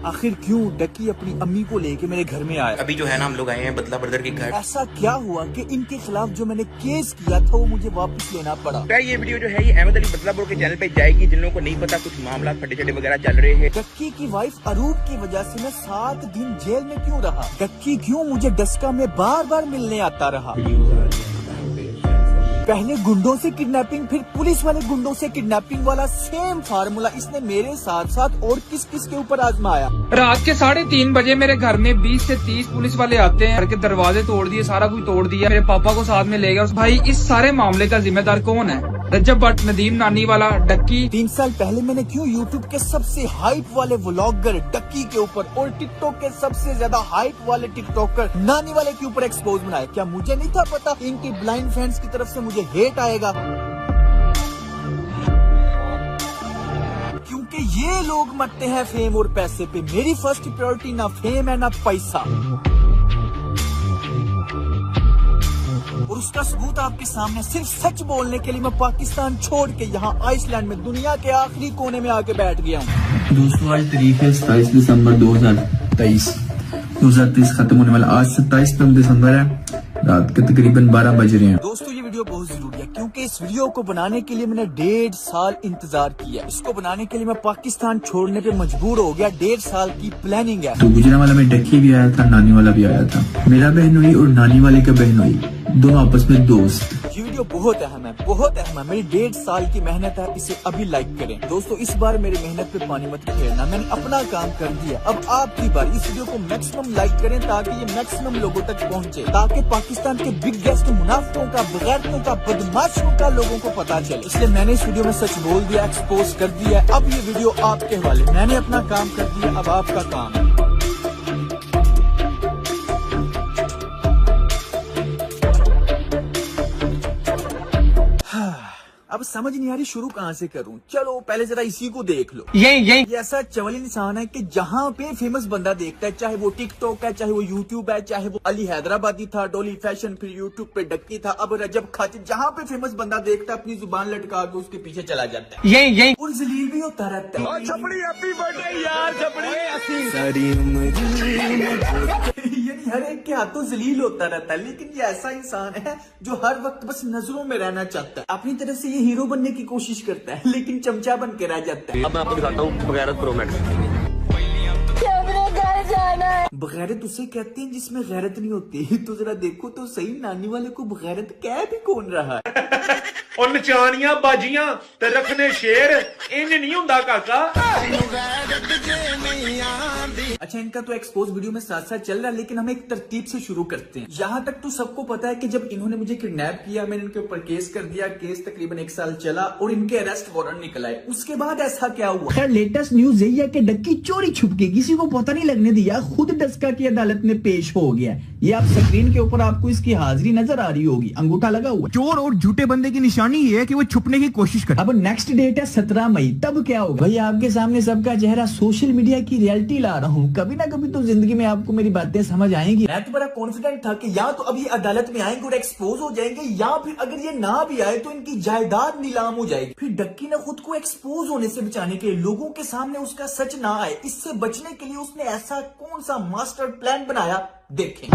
आखिर क्यों डक्की अपनी अम्मी को लेके मेरे घर में आया? अभी जो है ना हम लोग आए हैं बदला ब्रदर के घर। ऐसा क्या हुआ कि इनके खिलाफ जो मैंने केस किया था वो मुझे वापस लेना पड़ा? ये वीडियो जो है ये अहमद अली बदला ब्रो के चैनल पे जाएगी। जिन लोगों को नहीं पता कुछ मामला फटे चटे वगैरह चल रहे हैं। डक्की की वाइफ अरूप की वजह से मैं 7 दिन जेल में क्यों रहा? डक्की क्यों मुझे डस्का में बार बार मिलने आता रहा? पहले गुंडों से किडनैपिंग, फिर पुलिस वाले गुंडों से किडनैपिंग वाला सेम फार्मूला इसने मेरे साथ साथ और किस किस के ऊपर आजमाया? रात के 3:30 बजे मेरे घर में 20 से 30 पुलिस वाले आते हैं। घर के दरवाजे तोड़ दिए, सारा कुछ तोड़ दिया, मेरे पापा को साथ में ले गया। भाई इस सारे मामले का जिम्मेदार कौन है? रजब भट्ट, नदीम नानी वाला, डक्की। 3 साल पहले मैंने क्यों यूट्यूब के सबसे हाइप वाले व्लॉगर डक्की के ऊपर और टिकटॉक के सबसे ज्यादा हाइप वाले टिकटॉकर नानी वाले के ऊपर एक्सपोज बनाया? क्या मुझे नहीं था पता इनकी ब्लाइंड फैंस की तरफ से मुझे हेट आएगा? क्योंकि ये लोग मरते हैं फेम और पैसे पे। मेरी फर्स्ट प्रायोरिटी ना फेम है ना पैसा। और उसका सबूत आपके सामने, सिर्फ सच बोलने के लिए मैं पाकिस्तान छोड़ के यहाँ आइसलैंड में दुनिया के आखिरी कोने में आके बैठ गया हूँ। दोस्तों आज तारीख है 27 दिसंबर 2023 खत्म होने वाला। आज 27 दिसंबर है, रात के तकरीबन 12 बज रहे हैं। दोस्तों ये वीडियो बहुत जरूरी है क्योंकि इस वीडियो को बनाने के लिए मैंने 1.5 साल इंतजार किया। इसको बनाने के लिए मैं पाकिस्तान छोड़ने पे मजबूर हो गया। 1.5 साल की प्लानिंग है। तो गुजरांवाला में डक्की भी आया था, नानी वाला भी आया था। मेरा बहनोई और नानी वाले का बहनोई दोनों आपस में दोस्त। ये वीडियो बहुत अहम है, बहुत अहम है। मेरी 1.5 साल की मेहनत है, इसे अभी लाइक करें। दोस्तों इस बार मेरी मेहनत पे पानी मत फेरना, मैंने अपना काम कर दिया। अब आपकी बारी, इस वीडियो को मैक्सिमम लाइक करें ताकि ये मैक्सिमम लोगों तक पहुंचे, ताकि पाकिस्तान के बिगेस्ट मुनाफिकों का, बगैरतों का, बदमाशों का लोगों को पता चले। इसलिए मैंने इस वीडियो में सच बोल दिया, एक्सपोज कर दिया। अब ये वीडियो आपके हवाले। मैंने अपना काम कर दिया, अब आपका काम है। अब समझ नहीं आ रही शुरू कहाँ से करूं। चलो पहले जरा इसी को देख लो। ये ऐसा चवल इंसान है कि जहाँ पे फेमस बंदा देखता है, चाहे वो टिकटॉक है, चाहे वो यूट्यूब है, चाहे वो अली हैदराबादी था, डोली फैशन, फिर यूट्यूब पे डक्की था, अब रजब खातिन, जहाँ पे फेमस बंदा देखता है अपनी जुबान लटका के उसके पीछे चला जाता है। यही और जलील भी होता रहता है। छपड़ी हैप्पी बर्थडे यार, छपड़ी सारी उम्र यानी हर एक के हाथों जलील होता रहता है। लेकिन ये ऐसा इंसान है जो हर वक्त बस नजरों में रहना चाहता है। अपनी तरफ से ये हीरो बनने की कोशिश करता है लेकिन चमचा बन के रह जाता है। अब मैं आपको दिखाता हूँ बगैरत प्रो मैक्स। बगैरत उसे कहते हैं जिसमें गैरत नहीं होती। तो जरा देखो तो सही, नानी वाले को बगैरत कह भी कौन रहा है? और नचानियां बाजियां ते रखने शेर इंज नहीं हुंदा काका। अच्छा इनका तो एक्सपोज वीडियो में साथ साथ चल रहा है, लेकिन हम एक तरतीब से शुरू करते हैं। यहाँ तक तो सबको पता है कि जब इन्होंने मुझे किडनैप किया, मैंने इनके ऊपर केस कर दिया। केस तकरीबन 1 साल चला और इनके अरेस्ट वारंट निकल आए। उसके बाद ऐसा क्या हुआ? खैर लेटेस्ट न्यूज यही है कि डक्की चोरी छुप के किसी को पता नहीं लगने दिया, खुद डस्का की अदालत में पेश हो गया। ये आप स्क्रीन के ऊपर आपको इसकी हाजिरी नजर आ रही होगी, अंगूठा लगा हुआ। चोर और झूठे बंदे की निशानी ये है कि वो छुपने की कोशिश करे। अब नेक्स्ट डेट है 17 मई, तब क्या होगा? भाई आपके सामने सबका चेहरा, सोशल मीडिया की रियलिटी ला रहा हूँ। कभी ना कभी तो जिंदगी में आपको मेरी बातें समझ आएंगी। मैं तो बड़ा कॉन्फिडेंट था कि या तो अभी अदालत में आएंगे और एक्सपोज हो जाएंगे, या फिर अगर ये ना भी आए तो इनकी जायदाद नीलाम हो जाएगी। फिर डक्की ने खुद को एक्सपोज होने से बचाने के लिए, लोगों के सामने उसका सच ना आए, इससे बचने के लिए उसने ऐसा कौन सा मास्टर प्लान बनाया, देखें।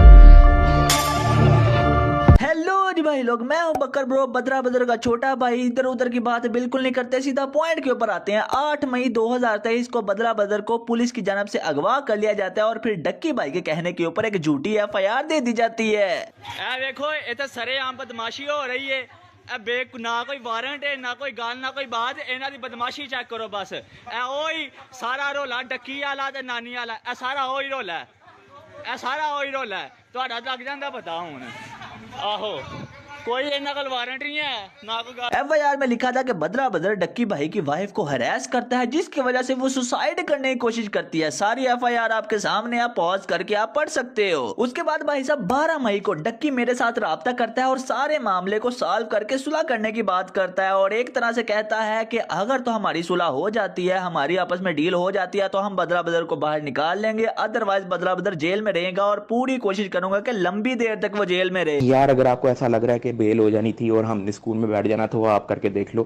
हेलो जी भाई लोग, मैं हूं बकर ब्रो, बदरा बदर का छोटा भाई। इधर उधर की बात बिल्कुल नहीं करते, सीधा पॉइंट के ऊपर आते हैं। 8 मई 2023 को बदरा बदर को पुलिस की जानब से अगवा कर लिया जाता है और फिर डक्की भाई के कहने के ऊपर एक झूठी FIR दे दी जाती है। देखो ये तो सरेआम बदमाशी हो रही है। ना कोई वारंट है, ना कोई गाल, ना कोई बात। इन्हां दी बदमाशी चेक करो बस। ओही सारा रोला डक्की वाला ते नानी वाला, सारा ओही रोला है, सारा ओही रोला है। तुहाडा लग जांदा पता हुण। आहो कोई इन्ना कल वारंट नहीं है, ना कोई FIR में लिखा था कि बदरा बदर डक्की भाई की वाइफ को हरास करता है, जिसकी वजह से वो सुसाइड करने की कोशिश करती है। सारी FIR आपके सामने, आप पॉज करके आप पढ़ सकते हो। उसके बाद भाई साहब 12 मई को डक्की मेरे साथ राब्ता करता है और सारे मामले को सॉल्व करके सुलह करने की बात करता है और एक तरह से कहता है कि अगर तो हमारी सुलह हो जाती है, हमारी आपस में डील हो जाती है, तो हम बदरा बदर को बाहर निकाल लेंगे। अदरवाइज बदरा बदर जेल में रहेगा और पूरी कोशिश करूंगा कि लंबी देर तक वो जेल में रहे। यार अगर आपको ऐसा लग रहा है कि बेल हो जानी थी और हमने स्कूल में बैठ जाना, तो आप करके देख लो।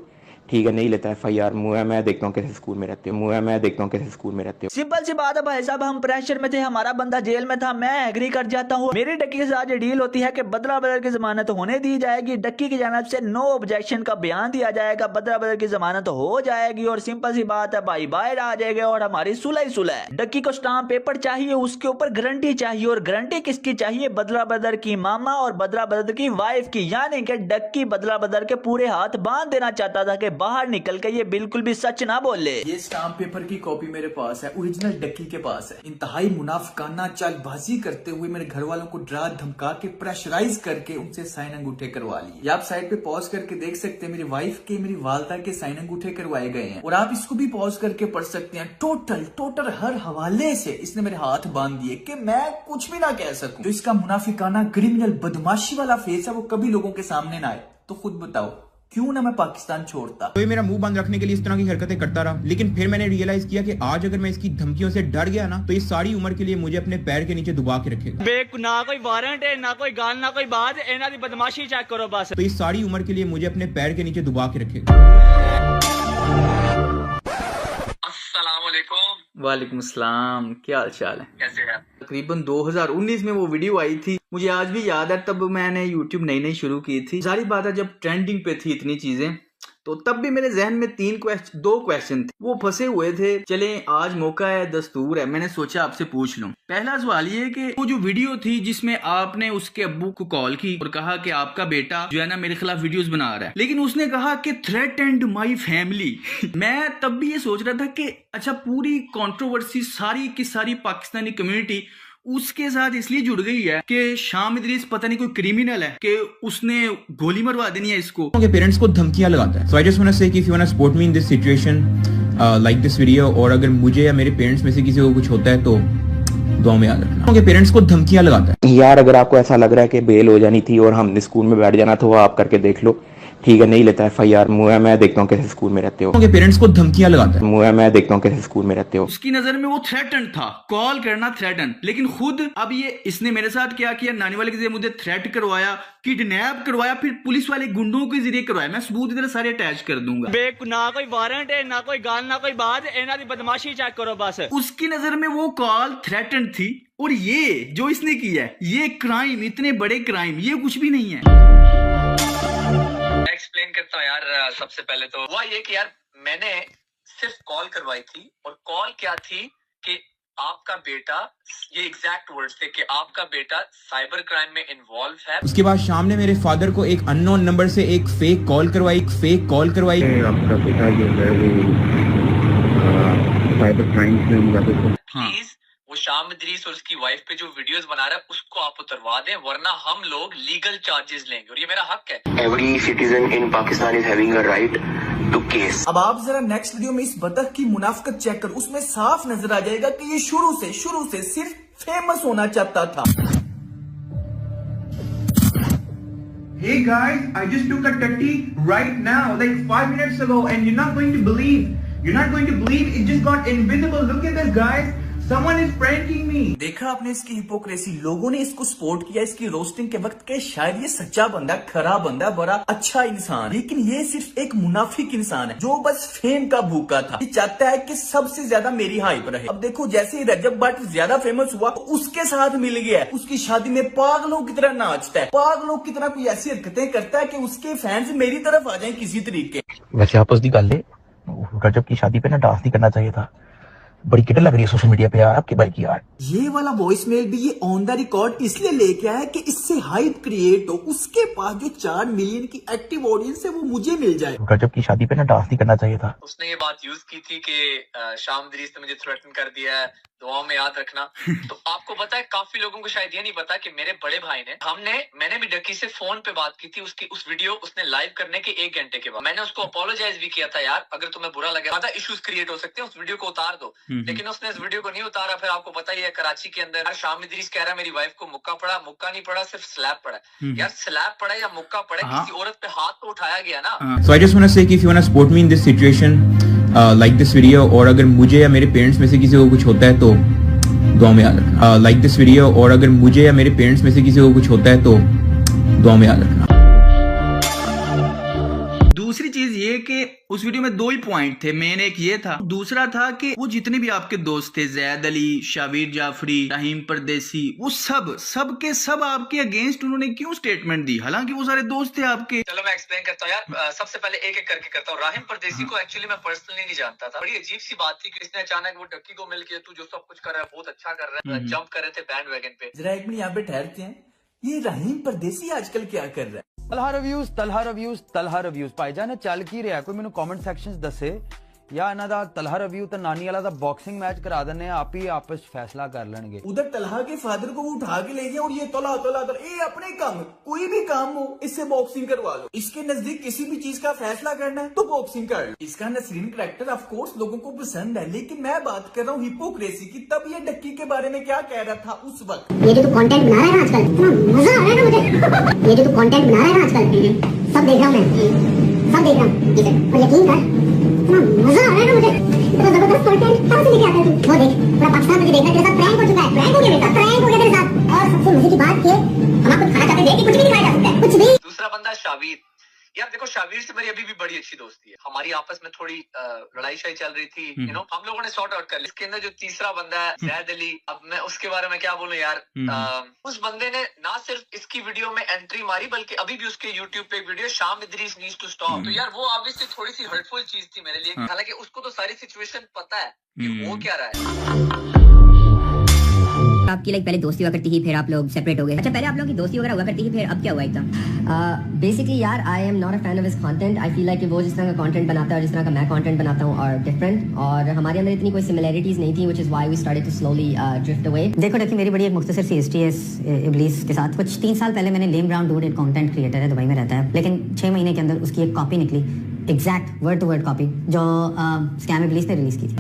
ठीक है नहीं लेता FIR, मैं देखता हूँ कैसे स्कूल में रहते हो, मैं देखता हूँ कैसे स्कूल में रहते हो। सिंपल सी बात है भाई साहब, हम प्रेशर में थे, हमारा बंदा जेल में था, मैं एग्री कर जाता हूँ। मेरी डक्की के साथ ये डील होती है कि बदला बदल की जमानत होने दी जाएगी, डक्की की जानिब से नो ऑब्जेक्शन का बयान दिया जाएगा, बदला बदल की जमानत हो जाएगी और सिंपल सी बात है भाई बाहर आ जाएगा और हमारी सुलह ही सुलह है। डक्की को स्टाम्प पेपर चाहिए, उसके ऊपर गारंटी चाहिए और गारंटी किसकी चाहिए? बदला बदल की मामा और बदला बदल की वाइफ की, यानी कि डक्की बदला बदल के पूरे हाथ बांध देना चाहता था कि बाहर निकल के ये बिल्कुल भी सच ना बोले। ये स्टाम्प पेपर की कॉपी मेरे पास है, ओरिजिनल डक्की के पास है। इंतहाई मुनाफिकाना चालबाजी करते हुए मेरे घर वालों को डरा धमका के प्रेशराइज करके उनसे साइन अंगूठे करवा लिए। आप साइड पे पॉज करके देख सकते हैं, मेरी वाइफ के, मेरी वालदा के साइन अंगूठे करवाए गए हैं और आप इसको भी पॉज करके पढ़ सकते हैं। टोटल हर हवाले से इसने मेरे हाथ बांध दिए कि मैं कुछ भी ना कह सकूं। तो इसका मुनाफिकाना क्रिमिनल बदमाशी वाला फेस है, वो कभी लोगों के सामने ना आए। तो खुद बताओ क्यों ना मैं पाकिस्तान छोड़ता। तो ये मेरा मुंह बंद रखने के लिए इस तरह की हरकतें करता रहा, लेकिन फिर मैंने रियलाइज किया कि आज अगर मैं इसकी धमकियों से डर गया ना तो ये सारी उम्र के लिए मुझे अपने पैर के नीचे दबा के रखेगा। ना कोई वारंट है, ना कोई गाल, ना कोई बात, इन्हां दी बदमाशी चेक करो बस। तो ये सारी उम्र के लिए मुझे अपने पैर के नीचे दबा के रखेगा। वालेकुम सलाम, क्या हाल चाल है? कैसे हैं? तकरीबन 2019 में वो वीडियो आई थी, मुझे आज भी याद है। तब मैंने YouTube नई शुरू की थी, जारी बात है जब ट्रेंडिंग पे थी इतनी चीजें, तो तब भी मेरे जहन में दो क्वेश्चन थे, वो फंसे हुए थे। चले आज मौका है, दस्तूर है, मैंने सोचा आपसे पूछ लूं। पहला सवाल ये कि वो जो वीडियो थी जिसमें आपने उसके अब्बू को कॉल की और कहा कि आपका बेटा जो है ना मेरे खिलाफ वीडियोस बना रहा है, लेकिन उसने कहा कि थ्रेटेंड माय फैमिली। मैं तब भी ये सोच रहा था कि अच्छा, पूरी कंट्रोवर्सी सारी की सारी पाकिस्तानी कम्युनिटी उसके साथ इसलिए जुड़ गई है कि शाम इदरीस पता नहीं कोई क्रिमिनल है कि उसने गोली मरवा देनी है इसको। उनके पेरेंट्स को धमकियां लगाता है। So I just want to say कि if you want to support me in this situation like this video, और अगर मुझे या मेरे पेरेंट्स में से किसी को कुछ होता है तो दुआ में याद रखना। उनके पेरेंट्स को धमकियां लगाता है। यार अगर आपको ऐसा लग रहा है कि बेल हो जानी थी और हमने स्कूल में बैठ जाना था, वो आप करके देख लो। ठीक है नहीं लेता FIR, मैं देखता हूँ कैसे स्कूल में रहते हो। उनके पेरेंट्स को धमकियां लगाता है। मैं देखता हूँ कैसे स्कूल में रहते हो। उसकी नजर में वो थ्रेटन था, कॉल करना थ्रेटन, लेकिन खुद अब ये इसने मेरे साथ क्या किया, नानी वाले के जरिए मुझे थ्रेट करवाया, किडनैप करवाया, फिर पुलिस वाले गुंडों के जरिए करवाया। मैं सबूत इधर सारे अटैच कर दूंगा। ना कोई वारंट है, ना कोई गाल, ना कोई बात, इन्हां दी बदमाशी चेक करो बस। उसकी नजर में वो कॉल थ्रेटन थी और ये जो इसने किया है, ये क्राइम, इतने बड़े क्राइम, ये कुछ भी नहीं है। एक्सप्लेन करता हूँ यार। सबसे पहले तो हुआ ये कि यार मैंने सिर्फ कॉल करवाई थी, और कॉल क्या थी कि आपका बेटा, ये एग्जैक्ट वर्ड्स थे कि आपका बेटा साइबर क्राइम में इन्वॉल्व है। उसके बाद शाम ने मेरे फादर को एक अननोन नंबर से एक फेक कॉल करवाई। आपका बेटा जो है वो साइबर क्राइम में इन्वॉल्व है। प्लीज वो शाम इदरीस और उसकी वाइफ पे जो वीडियोस बना रहा है उसको आप उतरवा दें, वरना हम लोग लीगल चार्जेस लेंगे और ये मेरा हक है। Every citizen in Pakistan is having a right to case. अब आप जरा नेक्स्ट वीडियो में इस बतख की मुनाफिकत चेक कर, उसमें साफ नजर आ जाएगा कि ये शुरू से सिर्फ फेमस होना चाहता था। Hey guys, I just took a tutty right now, like 5 minutes ago, and you're not going to believe it just got invisible. Look at this, guys. Someone is pranking me. देखा आपने इसकी hypocrisy, लोगों ने इसको support किया इसकी roasting के वक्त के शायद ये सच्चा बंदा, खरा बंदा, बड़ा अच्छा इंसान, लेकिन ये सिर्फ एक मुनाफिक इंसान है जो बस फेम का भूखा था। ये चाहता है कि सबसे ज्यादा मेरी हाइप रहे। अब देखो जैसे ही रजब भट्ट ज्यादा फेमस हुआ तो उसके साथ मिल गया, उसकी शादी में पागलों की तरह नाचता है, पागलों की तरह कोई ऐसी हरकतें करता है कि उसके फैंस मेरी तरफ आ जाए किसी तरीके। वैसे आपस दी गल है, रजब की शादी पे ना डांस नहीं करना चाहिए था। बड़ी किट लग रही है सोशल मीडिया पे यार आपके भाई की यार। ये वाला वॉइस मेल भी ये ऑन द रिकॉर्ड इसलिए लेके आया कि इससे हाइप क्रिएट हो, उसके पास जो 4 मिलियन की एक्टिव ऑडियंस है वो मुझे मिल जाए। रजब की शादी पे ना डांस नहीं करना चाहिए था। उसने ये बात यूज की थी कि शाम इदरीस ने मुझे थ्रेटन कर दिया है, दुआओं में याद रखना। तो आपको पता है, काफी लोगों को शायद ये नहीं पता कि मेरे बड़े भाई ने मैंने भी डक्की से फोन पे बात की थी। उसकी उस वीडियो उसने लाइव करने के 1 घंटे के बाद मैंने उसको अपोलोजाइज भी किया था, यार अगर तुम्हें बुरा लगे, ज्यादा इश्यूज क्रिएट हो सकते हैं, उस वीडियो को उतार दो। लेकिन उसने इस वीडियो को नहीं उतारा। फिर आपको पता ही है कराची के अंदर शाम इदरीस कह रहा है मेरी वाइफ को मुक्का पड़ा, मुक्का नहीं पड़ा, सिर्फ स्लैप पड़ा। यार स्लैप पड़ा या मुक्का पड़ा, किसी औरत पे हाथ तो उठाया गया ना। So I just want to say कि if you want to support me in this situation like this video, और अगर मुझे या मेरे पेरेंट्स में से किसी को कुछ होता है तो दुआ में याद रखना। लाइक दिस वीडियो, और अगर मुझे या मेरे पेरेंट्स में से किसी को कुछ होता है तो दुआ में याद रखना। दूसरी चीज ये कि उस वीडियो में 2 ही पॉइंट थे, मेन एक ये था, दूसरा था कि वो जितने भी आपके दोस्त थे, जैद अली, शाबिर जाफरी, रहीम परदेसी, वो सब के सब आपके अगेंस्ट उन्होंने क्यों स्टेटमेंट दी, हालांकि वो सारे दोस्त थे आपके। चलो मैं एक्सप्लेन करता हूँ यार, सबसे पहले एक एक करके करता हूँ। राहिम परदेसी को एक्चुअली मैं पर्सनली नहीं जानता था। बड़ी अजीब सी बात थी कि इसने अचानक वो डक्की को मिल के तू जो सब कुछ कर रहा है बहुत अच्छा कर रहा है, जंप कर रहे थे बैंड वैगन पे। जरा एक मिनट यहाँ पे ठहरते हैं, ये रहीम परदेसी आजकल क्या कर रहा है? तलहा रिव्यूज भाईजान चल की रहा कोई मैनू कमेंट सैक्शन दसे या इन्हां दा तलहा रिव्यू ते नानी वाला दा बॉक्सिंग मैच करा देने, आप ही आपस फैसला कर लेंगे। उधर तलहा के फादर को वो उठा के ले गया और ये तला ये अपने काम, कोई भी काम हो इससे बॉक्सिंग करवा लो। इसके नजदीक किसी भी चीज का फैसला करना है तो बॉक्सिंग कर लो। इसका नसरीन कैरेक्टर ऑफ कोर्स लोगों को पसंद है, लेकिन मैं बात कर रहा हूँ हिपोक्रेसी की। तब ये डक्की के बारे में क्या कह रहा था उस वक्त? ये जो तू कंटेंट बना रहा है ना आजकल, इतना मजा आ रहा है ना मुझे। ये जो तू कंटेंट बना रहा है ना आजकल, सब देख रहा हूँ मैं, सब देख रहा हूँ। और यकीन कर, इतना मजा आ रहा है ना मुझे। इतना जबरदस्त कंटेंट कहाँ से लेके आता है तू? वो देख, पूरा पाकिस्तान तुझे देख रहा है, तेरे साथ प्रैंक हो चुका है। प्रैंक हो गया बेटा, प्रैंक हो गया तेरे साथ। और सबसे मजे की बात ये, हम आपको दिखाना चाहते थे कि कुछ भी दिखाया जा सकता है, कुछ भी। दूसरा बंदा शाबिर। यार देखो, शाबिर से मेरी अभी भी बड़ी अच्छी दोस्ती है। हमारी आपस में थोड़ी लड़ाई शाई चल रही थी, यू नो, हम लोगों ने सॉर्ट आउट कर लिया। इसके अंदर जो तीसरा बंदा है जैद अली, अब मैं उसके बारे में क्या बोलूं यार। उस बंदे ने ना सिर्फ इसकी वीडियो में एंट्री मारी, बल्कि अभी भी उसके यूट्यूब पे एक वीडियो शाम इदरीस नीड्स टू स्टॉप। तो यार वो ऑब्वियसली थोड़ी सी हर्टफुल चीज थी मेरे लिए, हालांकि उसको तो सारी सिचुएशन पता है कि हो क्या रहा है। आपकी पहले दोस्ती हुआ करती थी, फिर आप लोग सेपरेट हो गए। अच्छा, पहले आप लोगों की दोस्ती वगैरह हुआ करती थी, फिर अब क्या हुआ एकदम? बेसिकली यार, I am not a fan of his content. I feel like कि वो जिस तरह का कंटेंट बनाता है और जिस तरह का मैं कंटेंट बनाता हूँ और डिफरेंट, और हमारे अंदर इतनी कोई सिमिलैरिटीज नहीं थी, which is why we started to slowly drift away. देखो देखिए, मेरी बड़ी एक मुख्तसर सी हिस्ट्री है इब्लीस के साथ। कुछ 3 साल पहले मैंने लेम ब्राउन डूड, एक कंटेंट क्रिएटर है, दुबई में रहता है, लेकिन 6 महीने के अंदर उसकी एक कॉपी निकली, exact word to word copy, जो स्कैम इब्लीस ने रिलीज की थी।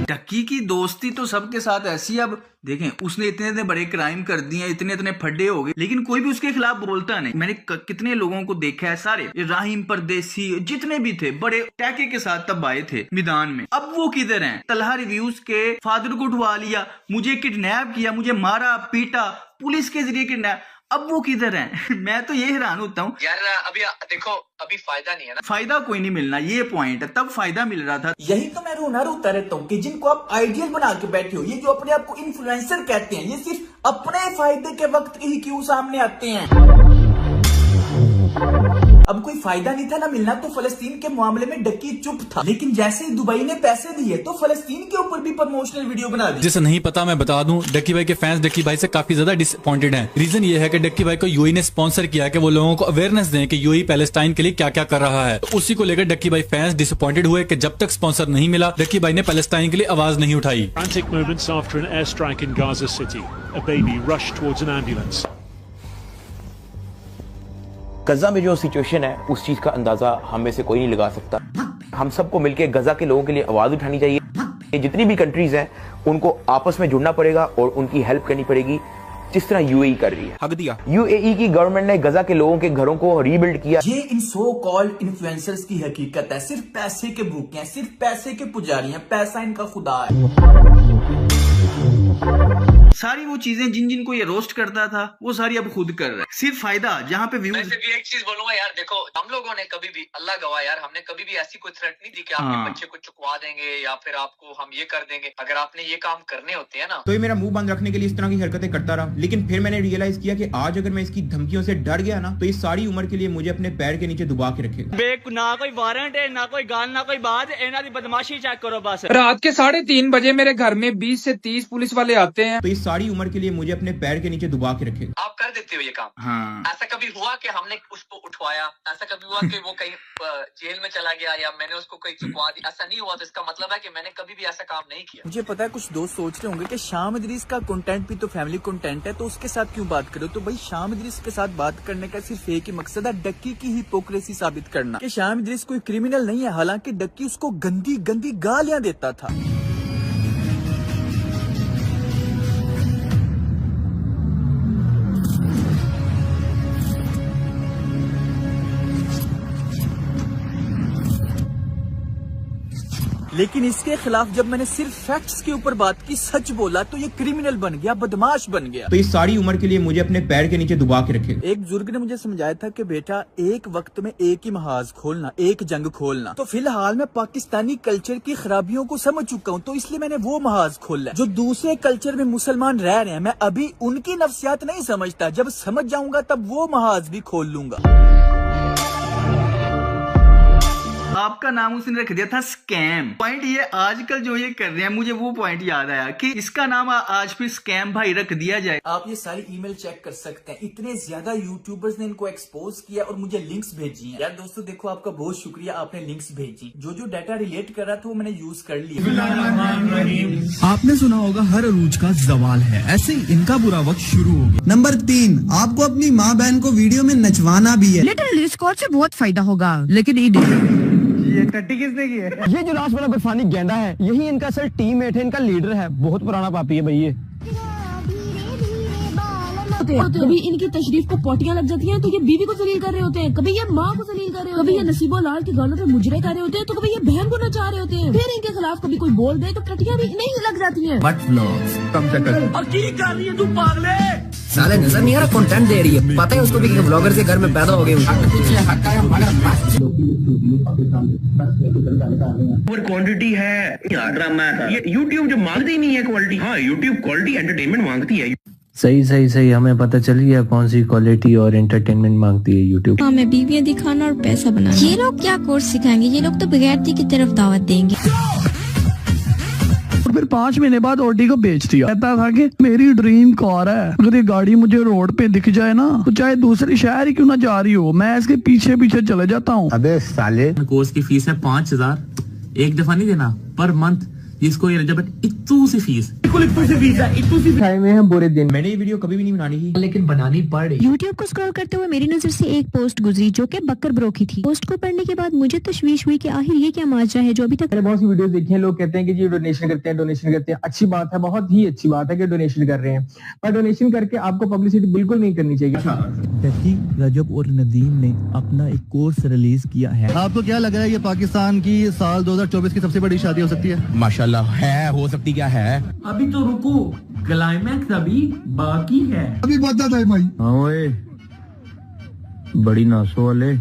डक्की की दोस्ती तो सबके साथ ऐसी। अब देखें, उसने इतने बड़े क्राइम कर दिए, इतने फड्डे हो गए, लेकिन कोई भी उसके खिलाफ बोलता नहीं। मैंने कितने लोगों को देखा है, सारे राहिम परदेसी जितने भी थे बड़े टैके के साथ तब आए थे मैदान में। अब वो किधर हैं? तलहा रिव्यूज के फादर को उठवा लिया, मुझे किडनैप किया, मुझे मारा पीटा, पुलिस के जरिए किडनैप। अब वो किधर हैं? मैं तो ये हैरान होता हूँ यार। अभी देखो, अभी फायदा नहीं है ना, फायदा कोई नहीं मिलना, ये पॉइंट है। तब फायदा मिल रहा था। यही तो मैं रोता रहता हूँ कि जिनको आप आइडियल बना के बैठे हो, ये जो अपने आप को इन्फ्लुएंसर कहते हैं, ये सिर्फ अपने फायदे के वक्त ही क्यों सामने आते हैं। अब कोई फायदा नहीं था ना मिलना, तो फलस्तीन के मामले में डक्की चुप था, लेकिन जैसे ही दुबई ने पैसे दिए तो फलस्तीन के ऊपर भी प्रमोशनल वीडियो बना दी। जिसे नहीं पता मैं बता दूं, डक्की भाई के फैंस डक्की भाई से काफी ज्यादा डिसअपॉइंटेड हैं। रीजन ये है कि डक्की भाई को यूएई ने स्पॉन्सर किया कि वो लोगों को अवेयरनेस दें कि यूएई पैलेस्टाइन के लिए क्या क्या कर रहा है। तो उसी को लेकर डक्की भाई फैंस डिसअपॉइंटेड हुए कि जब तक स्पॉन्सर नहीं मिला, डक्की भाई ने पैलेस्टाइन के लिए आवाज नहीं उठाई। Frantic moments after an airstrike in Gaza City. A baby rushed towards an ambulance. गजा में जो सिचुएशन है, उस चीज का अंदाजा हम में से कोई नहीं लगा सकता। हम सबको मिलकर गजा के लोगों के लिए आवाज उठानी चाहिए। जितनी भी कंट्रीज हैं, उनको आपस में जुड़ना पड़ेगा और उनकी हेल्प करनी पड़ेगी, जिस तरह यूएई कर रही है। हक दिया। यूएई की गवर्नमेंट ने गजा के लोगों के घरों को रीबिल्ड किया। ये इन सो कॉल्ड इन्फ्लुएंसर्स की हकीकत है। सिर्फ पैसे के भूखे हैं, सिर्फ पैसे के पुजारी हैं, पैसा इनका खुदा है। सारी वो चीजें जिनको ये रोस्ट करता था, वो सारी अब खुद कर रहा है, सिर्फ फायदा जहाँ पे व्यूज। भी एक चीज बोलूंगा यार, देखो हम लोगों ने कभी भी, अल्लाह गवाह यार, हमने कभी भी ऐसी कोई थ्रेट नहीं दी कि आपके बच्चे को चुकवा देंगे या फिर आपको हम ये कर देंगे अगर आपने ये काम करने होते हैं ना। तो ये मेरा मुंह बंद रखने के लिए इस तरह की हरकतें करता रहा, लेकिन फिर मैंने रियलाइज किया कि आज अगर मैं इसकी धमकियों से डर गया ना, तो ये सारी उम्र के लिए मुझे अपने पैर के नीचे दबा के रखेगा। ना कोई वारंट है, ना कोई गाल, ना कोई बात, इन्हां दी बदमाशी चेक करो बस। रात के 3:30 बजे मेरे घर में 20 से 30 पुलिस वाले आते हैं। तो ये सारी उम्र के लिए मुझे अपने पैर के नीचे दबा के रखेगा। आप कर देते हो ये काम। हाँ। ऐसा कभी हुआ कि हमने उसको उठवाया? ऐसा कभी हुआ कि वो कहीं जेल में चला गया या मैंने उसको कहीं चुकवा दिया? ऐसा नहीं हुआ, तो इसका मतलब है कि मैंने कभी भी ऐसा काम नहीं किया। मुझे पता है कुछ दोस्त सोच रहे होंगे कि शाम इदरीस का कंटेंट भी तो फैमिली कंटेंट है, तो उसके साथ क्यों बात करो। तो भाई, शाम इदरीस के साथ बात करने का सिर्फ एक ही मकसद है, डक्की की हिपोक्रेसी साबित करना कि शाम इदरीस कोई क्रिमिनल नहीं है, हालांकि डक्की उसको गंदी गंदी गालियां देता था। लेकिन इसके खिलाफ जब मैंने सिर्फ फैक्ट्स के ऊपर बात की, सच बोला, तो ये क्रिमिनल बन गया, बदमाश बन गया। तो इस सारी उम्र के लिए मुझे अपने पैर के नीचे दबा के रखेगा। एक बुजुर्ग ने मुझे समझाया था कि बेटा एक वक्त में एक ही महाज खोलना, एक जंग खोलना। तो फिलहाल मैं पाकिस्तानी कल्चर की खराबियों को समझ चुका हूँ, तो इसलिए मैंने वो महाज खोला जो दूसरे कल्चर में मुसलमान रह रहे हैं। मैं अभी उनकी नफ्सियात नहीं समझता, जब समझ जाऊंगा तब वो महाज भी खोल लूंगा। आपका नाम उसने रख दिया था स्कैम। पॉइंट ये आजकल जो ये कर रहे हैं, मुझे वो पॉइंट याद आया कि इसका नाम आज फिर स्कैम भाई रख दिया जाए। आप ये सारी ईमेल चेक कर सकते हैं, इतने ज्यादा यूट्यूबर्स ने इनको एक्सपोज किया और मुझे लिंक्स भेजी हैं। यार दोस्तों देखो, आपका बहुत शुक्रिया, आपने लिंक्स भेजी। जो डाटा रिलेट कर रहा था वो मैंने यूज कर लिया। आपने सुना होगा हर अरूज का जवाल है, ऐसे ही इनका बुरा वक्त शुरू हो गया। नंबर 3, आपको अपनी माँ बहन को वीडियो में नचवाना भी है। लिटिल डिस्कॉर्ड से बहुत फायदा होगा, लेकिन ये टट्टी किसने की है? ये जो लास्ट वाला बर्फानी गेंडा है, यही इनका सर टीममेट है, इनका लीडर है। बहुत पुराना पापी है भाई ये। कभी इनकी तशरीफ को पोटियां लग जाती हैं तो ये बीवी को जलील कर रहे होते हैं, कभी ये माँ को जलील कर रहे होते हैं, कभी ये नसीबो लाल के गालों पे मुजरे कर रहे होते हैं, तो कभी ये बहन को नचा रहे होते हैं। फिर इनके खिलाफ कभी कोई बोल दे तो टटियां भी नहीं लग जाती हैं। बट व्लॉग्स कम से कम। और की कर रही है तू पागले? साले नजर नहीं आ रहा कंटेंट दे रही है, पता है उसको भी कि ब्लॉगर के घर में पैदा हो गए। क्वांटिटी है ड्रामा, ये यूट्यूब जो मांगती ही नहीं है क्वालिटी। हाँ, यूट्यूब क्वालिटी एंटरटेनमेंट मांगती है। सही हमें पता चल गया कौन सी क्वालिटी और एंटरटेनमेंट मांगती है यूट्यूब। हमें बीवियां दिखाना और पैसा बनाना। ये लोग क्या कोर्स सिखाएंगे? ये लोग तो बगैरती की तरफ दावत देंगे। और फिर 5 महीने बाद ऑडी को बेच दिया। कहता था कि मेरी ड्रीम कार है, अगर ये गाड़ी मुझे रोड पे दिख जाए ना, तो चाहे दूसरे शहर ही क्यों ना जा रही हो, मैं इसके पीछे पीछे चले जाता हूँ। अबे साले, कोर्स की फीस है 5000, एक दफा नहीं देना पर मंथ, जिसको ये रजब इतू सी फीस में बुरे दिन। मैंने ये वीडियो कभी भी नहीं बनानी थी, लेकिन बनानी पड़ रही। यूट्यूब को स्क्रॉल करते हुए मेरी नजर से एक पोस्ट गुजरी जो कि बकर ब्रो की थी। पोस्ट को पढ़ने के बाद मुझे तशवीश हुई कि आखिर ये क्या माजरा है जो अभी तक। मैंने बहुत सी वीडियोस देखी हैं, लोग कहते हैं कि जी डोनेशन करते हैं। अच्छी बात है, बहुत ही अच्छी बात है कि डोनेशन कर रहे हैं, पर डोनेशन करके आपको पब्लिसिटी बिल्कुल नहीं करनी चाहिए। रजब और नदीम ने अपना एक कोर्स रिलीज किया है। आपको क्या लग रहा है ये पाकिस्तान की साल 2024 की सबसे बड़ी शादी हो सकती है? माशाल्लाह है, हो सकती क्या है। अभी तो रुको, क्लाइमैक्स अभी बाकी है। अभी बता था भाई। हाँ ओए, बड़ी नासो वाले।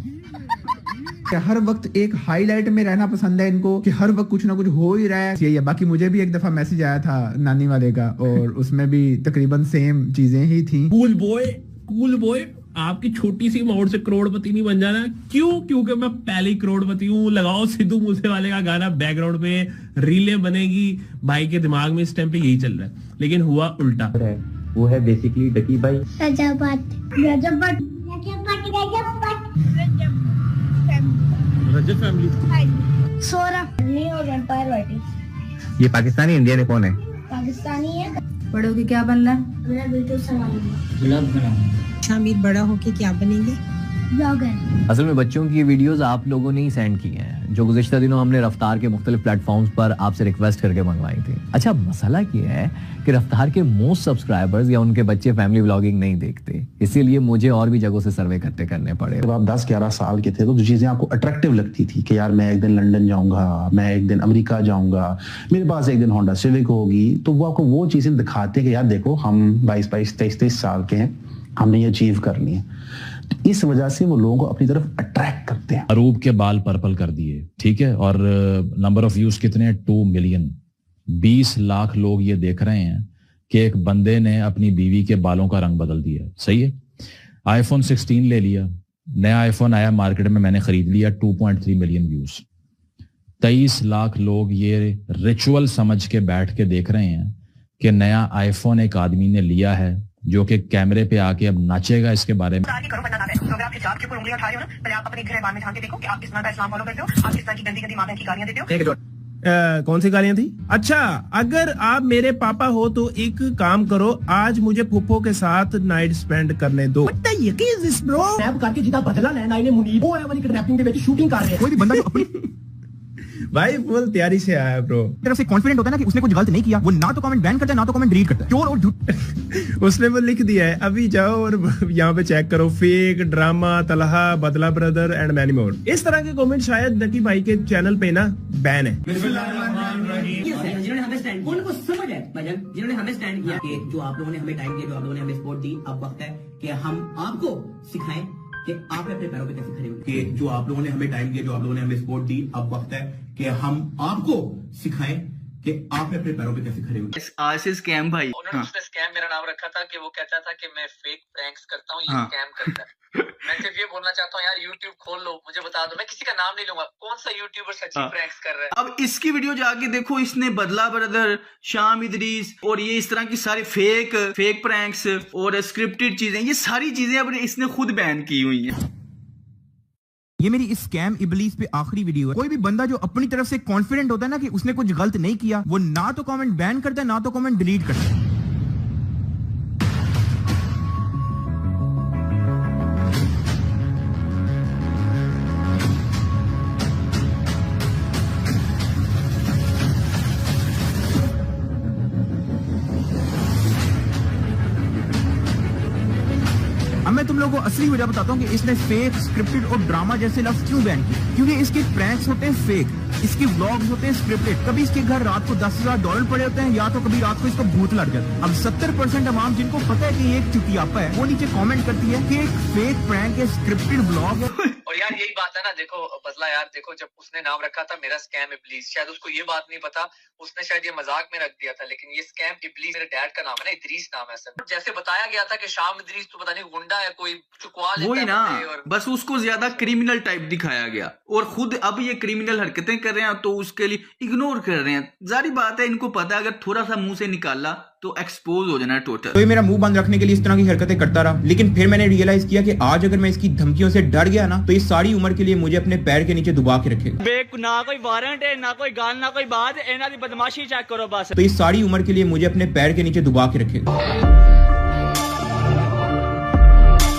हर वक्त एक हाईलाइट में रहना पसंद है इनको, कि हर वक्त कुछ ना कुछ हो ही रहा है। यही है। बाकी मुझे भी एक दफा मैसेज आया था नानी वाले का, और उसमें भी तकरीबन सेम चीजें ही थी। कूल बॉय, आपकी छोटी सी अमाउंट से करोड़पति नहीं बन जाना। क्यों? क्योंकि मैं पहले ही करोड़पति हूँ। लगाओ सिद्धू मूसेवाले का गाना बैकग्राउंड पे, रीलें बनेगी। भाई के दिमाग में इस टाइम पे यही चल रहा है, लेकिन हुआ उल्टा। वो है बेसिकली डकी भाई। रजब फैमिली। ये पाकिस्तानी इंडियन है, कौन है? पाकिस्तानी है। बड़ों के क्या बनना है? मेरा बिल्कुल सलाम। शामिर बड़ा होके क्या बनेंगे? ब्लॉगर। असल में बच्चों की वीडियोस आप लोगों ने ही सेंड की हैं, जो गुज़िश्ता दिनों हमने रफ्तार के मुख्तलिफ प्लेटफॉर्म्स पर आपसे रिक्वेस्ट करके मंगवाई थी। अच्छा, मसला ये है कि रफ्तार के मोस्ट सब्सक्राइबर्स या उनके बच्चे फैमिली व्लॉगिंग नहीं देखते, इसीलिए मुझे और भी जगहों से सर्वे करने पड़े। जब आप 10-11 साल के थे तो जो चीज़ें आपको अट्रैक्टिव लगती थी कि यार मैं एक दिन लंदन जाऊंगा, मैं एक दिन अमेरिका जाऊंगा, मेरे पास एक दिन होंडा सिविक होगी, तो वो आपको वो चीज़ें दिखाते हैं कि यार देखो हम 22-22, 23-23 साल के हैं, हमने ये अचीव करनी है। तो इस वजह से वो लोगों को अपनी तरफ अट्रैक्ट करते हैं। अरूब के बाल पर्पल कर दिए, ठीक है, और नंबर ऑफ व्यूज कितने हैं? 2 मिलियन। 20 लाख लोग ये देख रहे हैं कि एक बंदे ने अपनी बीवी के बालों का रंग बदल दिया। सही है। आईफोन 16 ले लिया, नया आईफोन आया मार्केट में, मैंने खरीद लिया, 2.3 मिलियन व्यूज। 23 लाख लोग ये रिचुअल समझ के बैठ के देख रहे हैं कि नया आईफोन एक आदमी ने लिया है जो कि कैमरे पे आके अब नाचेगा इसके बारे में। कौन सी गालियां थी? अच्छा, अगर आप मेरे पापा हो तो एक काम करो, आज मुझे फुप्पो के साथ नाइट स्पेंड करने दो। भाई फुल तैयारी से आया ब्रो। तरफ से कॉन्फिडेंट होता है ना कि उसने कुछ गलत नहीं किया, वो ना तो कमेंट बैन करता है ना तो कमेंट डिलीट करता है। चोर और झूठ उसने वो लिख दिया है, अभी जाओ और यहाँ पे चेक करो, फेक ड्रामा तलहा बदला ब्रदर एंड मैनी मोर। इस तरह के कमेंट शायद डकी भाई के चैनल पे ना बैन है। जिन्होंने हमें स्टैंड, उनको समझ है भजन, जिन्होंने हमें स्टैंड किया कि जो आप लोगों ने हमें टाइम दिया, जो आप लोगों ने हमें सपोर्ट दी, अब वक्त है कि हम आपको सिखाएं कि आप अपने पैरों पे कैसे खड़े हो। कि जो आप लोगों ने हमें टाइम दिया, जो आप लोगों ने हमें सपोर्ट दी, अब वक्त है कि हम आपको सिखाएं कि आप अपने पैरों पे कैसे खड़े हो। आशीष स्कैम भाई, उन्होंने उसने स्कैम मेरा नाम रखा था कि वो कहता था कि मैं फेक प्रैंक्स करता हूँ, ये स्कैम करता है। मैं सिर्फ ये बोलना चाहता हूँ यार, YouTube खोल लो, मुझे बता दो, मैं किसी का नाम नहीं लूंगा, कौन सा यूट्यूबर सच्ची प्रैंक्स कर रहा है। अब इसकी वीडियो जाके देखो, इसने बदला ब्रदर, शाम इदरीस और ये इस तरह की सारी फेक प्रैंक्स और स्क्रिप्टेड चीजें, ये सारी चीजें अब इसने खुद बैन की हुई हैं। ये मेरी इस स्कैम इबलीस पे आखिरी वीडियो है। कोई भी बंदा जो अपनी तरफ से कॉन्फिडेंट होता है ना कि उसने कुछ गलत नहीं किया, वो ना तो कमेंट बैन करता है ना तो कमेंट डिलीट करता है। अब मैं तुम लोगों को असली वजह बताता हूँ कि इसने फेक, स्क्रिप्टेड और ड्रामा जैसे लफ्ज क्यों बैन किए। क्योंकि इसके प्रैंक्स होते हैं फेक, इसके व्लॉग्स होते हैं स्क्रिप्टेड। कभी इसके घर रात को $10,000 पड़े होते हैं, या तो कभी रात को इसको भूत लग जाता है। अब 70% अवाम जिनको पता है कि ये एक चुतियापा है, वो नीचे कमेंट करती है कि एक फेक प्रैंक है, स्क्रिप्टेड व्लॉग है। और यार यही बात है ना, देखो बदला यार, देखो जब उसने नाम रखा था मेरा स्कैम इब्लीस, शायद उसको ये बात नहीं पता, उसने शायद ये मजाक में रख दिया था, लेकिन ये स्कैम इब्लीस मेरे डैड का नाम है ना, इदरीस नाम है सर। जैसे बताया गया था कि शाम इदरीस तो पता नहीं गुंडा है, कोई चुकवा लेता वही ना, और बस उसको ज्यादा क्रिमिनल टाइप दिखाया गया और खुद अब ये क्रिमिनल हरकतें कर रहे हैं तो उसके लिए इग्नोर कर रहे हैं। जारी बात है, इनको पता है अगर थोड़ा सा मुंह से निकाला तो एक्सपोज हो जाना टोटल। तो ये मेरा मुंह बंद रखने के लिए इस तरह की हरकतें करता रहा, लेकिन फिर मैंने रियलाइज किया कि आज अगर मैं इसकी धमकियों से डर गया ना, तो ये सारी उम्र के लिए मुझे अपने पैर के नीचे दबा के रखेगा। ना कोई वारंट है, ना कोई गाल, ना कोई बात, इन्हां दी बदमाशी चेक करो बस। तो ये सारी उम्र के लिए मुझे अपने पैर के नीचे दबा के रखेगा।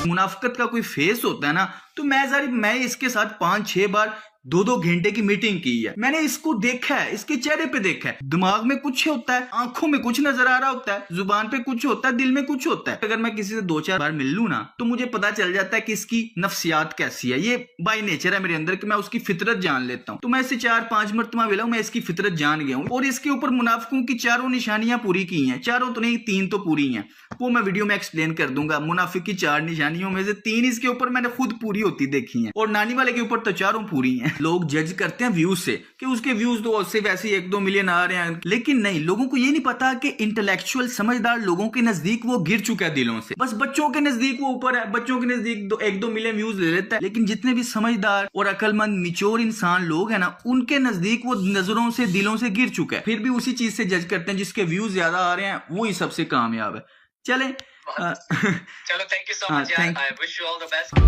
मुनाफिकत का कोई फेस होता है ना, तो मैं इसके साथ 5-6 बार 2-2 घंटे की मीटिंग की है। मैंने इसको देखा है, इसके चेहरे पे देखा है, दिमाग में कुछ होता है, आंखों में कुछ नजर आ रहा होता है, जुबान पे कुछ होता है, दिल में कुछ होता है। अगर मैं किसी से 2-4 बार मिल लूं ना, तो मुझे पता चल जाता है कि इसकी नफ्सियात कैसी है। ये बाय नेचर है मेरे अंदर कि मैं उसकी फितरत जान लेता हूँ। तो मैं इससे 4-5 मरतबा मिला हूं, मैं इसकी फितरत जान गया हूँ और इसके ऊपर मुनाफिकों की 4 निशानियां पूरी की हैं। 4 तो नहीं, 3 तो पूरी हैं, वो मैं वीडियो में एक्सप्लेन कर दूंगा। मुनाफिक की 4 निशानियों में से 3 इसके ऊपर मैंने खुद पूरी होती देखी हैं और नानी वाले के ऊपर तो 4 पूरी हैं। लोग जज करते हैं व्यूज से कि उसके व्यूज तो उससे वैसे 1-2 मिलियन आ रहे हैं, लेकिन नहीं, लोगों को ये नहीं पता कि इंटेलेक्चुअल समझदार लोगों के नजदीक वो गिर चुका है दिलों से। बस बच्चों के नजदीक वो ऊपर है, बच्चों के नजदीक 1-2 मिलियन व्यूज ले लेता है, लेकिन जितने भी समझदार और अकलमंद मिच्योर इंसान लोग हैं ना, उनके नजदीक वो नजरों से, दिलों से गिर चुका है। फिर भी उसी चीज से जज करते हैं, जिसके व्यूज ज्यादा आ रहे हैं वही सबसे कामयाब है। चले चलो, थैंक यू सो मच यार, I wish you all the best.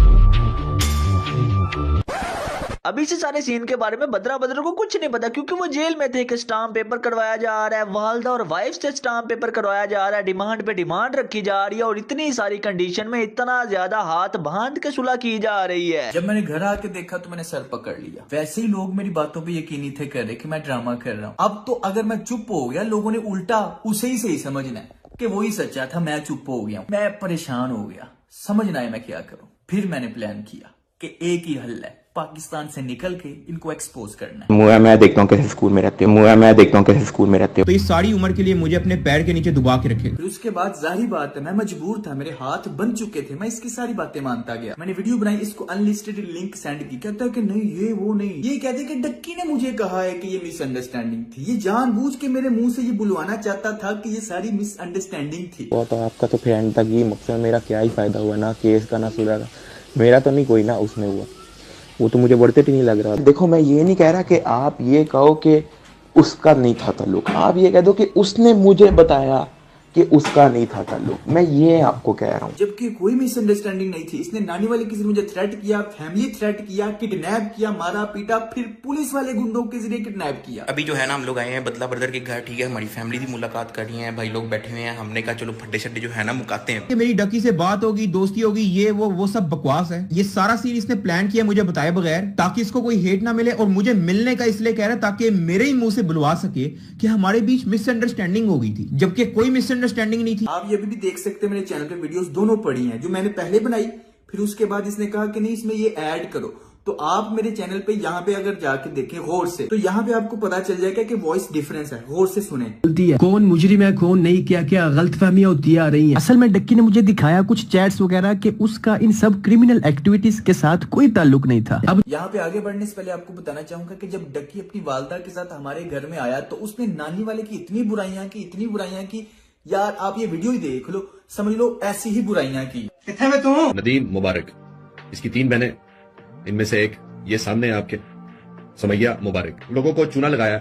अभी से सारे सीन के बारे में बदरा को कुछ नहीं पता, क्योंकि वो जेल में थे कि स्टाम्प पेपर करवाया जा रहा है, वालदा और वाइफ से स्टाम्प पेपर करवाया जा रहा है, डिमांड पे डिमांड रखी जा रही है और इतनी सारी कंडीशन में इतना ज्यादा हाथ बांध के सुलह की जा रही है। जब मैंने घर आके देखा तो मैंने सर पकड़ लिया। वैसे ही लोग मेरी बातों पे यकीन नहीं थे कर रहे कि मैं ड्रामा कर रहा हूँ। अब तो अगर मैं चुप हो गया, लोगों ने उल्टा उसे ही सही समझना है कि वही सच्चा था, मैं चुप हो गया। मैं परेशान हो गया, समझ ना आया मैं क्या करूं। फिर मैंने प्लान किया कि एक ही हल है, पाकिस्तान से निकल के इनको एक्सपोज करना है। मैं देखता हूँ कैसे स्कूल में रहते हो। तो ये सारी उम्र के लिए मुझे अपने पैर के नीचे दबा के रखे। फिर उसके बाद जाहिर बात है मैं मजबूर था, मेरे हाथ बन चुके थे, मैं इसकी सारी बातें मानता गया। मैंने वीडियो बनाई, इसको अनलिस्टेड लिंक सेंड की। कहता है कि नहीं ये वो नहीं, ये कहते कि डक्की ने मुझे कहा है कि ये मिसअंडरस्टैंडिंग थी, ये जानबूझ के मेरे मुंह से ये बुलवाना चाहता था कि ये सारी मिसअंडरस्टैंडिंग थी। वो तो आपका तो फिर एंड तक ये मकसद, मेरा क्या ही फायदा हुआ, ना केस का ना सुलह का, मेरा तो नहीं कोई ना उसमें हुआ, वो तो मुझे बढ़ते ही नहीं लग रहा। देखो मैं ये नहीं कह रहा कि आप ये कहो कि उसका नहीं था ताल्लुक, आप ये कह दो कि उसने मुझे बताया कि उसका नहीं था ताल्लुक। मैं ये आपको कह रहा हूँ। जबकि कोई मिसअंडरस्टैंडिंग नहीं थी। इसने नानी वाले किसी ने मुझे थ्रेट किया, फैमिली थ्रेट किया, किडनैप किया, मारा पीटा, फिर पुलिस वाले गुंडों के जरिए किडनैप किया। अभी जो है ना हम लोग आए हैं बदला ब्रदर के घर, ठीक है, हमारी फैमिली भी मुलाकात कर रही है, भाई लोग बैठे हुए हैं, हमने कहा चलो फड्डे शड्डे जो है ना मुकाते हैं। मेरी डकी से बात होगी, दोस्ती होगी, ये वो सब बकवास है। ये सारा सीन इसने प्लान किया मुझे बताए बगैर, ताकि इसको कोई हेट ना मिले, और मुझे मिलने का इसलिए कह रहा है ताकि मेरे ही मुंह से बुलवा सके कि हमारे बीच मिसअंडरस्टैंडिंग हो गई थी, जबकि कोई मिसअंडरस्टैंडिंग नहीं थी। आप ये भी देख सकते हैं मेरे चैनल पे वीडियोस दोनों पड़ी हैं, जो मैंने पहले बनाई, फिर उसके बाद इसने कहा कि नहीं इसमें ये ऐड करो। तो आप मेरे चैनल पे यहाँ पे अगर जाके देखें गौर से, तो यहाँ पे आपको पता चल जाएगा कि वॉइस डिफरेंस है। गौर से सुने। कौन मुजरिम है कौन नहीं, क्या क्या गलतफहमियां होती आ रही हैं। असल में डक्की ने मुझे दिखाया कुछ चैट्स वगैरह कि उसका इन सब क्रिमिनल एक्टिविटीज के साथ कोई ताल्लुक नहीं था। अब यहाँ पे आगे बढ़ने से पहले आपको बताना चाहूंगा कि जब डक्की अपनी वालदा के साथ हमारे घर में आया तो उसने नानी वाले की इतनी बुराइयां की, यार आप ये वीडियो ही देख लो, समझ लो ऐसी ही बुराइयां की। नदीम मुबारक, इसकी 3 बहनें, इनमें से एक ये सामने है आपके, समैया मुबारक। लोगों को चूना लगाया,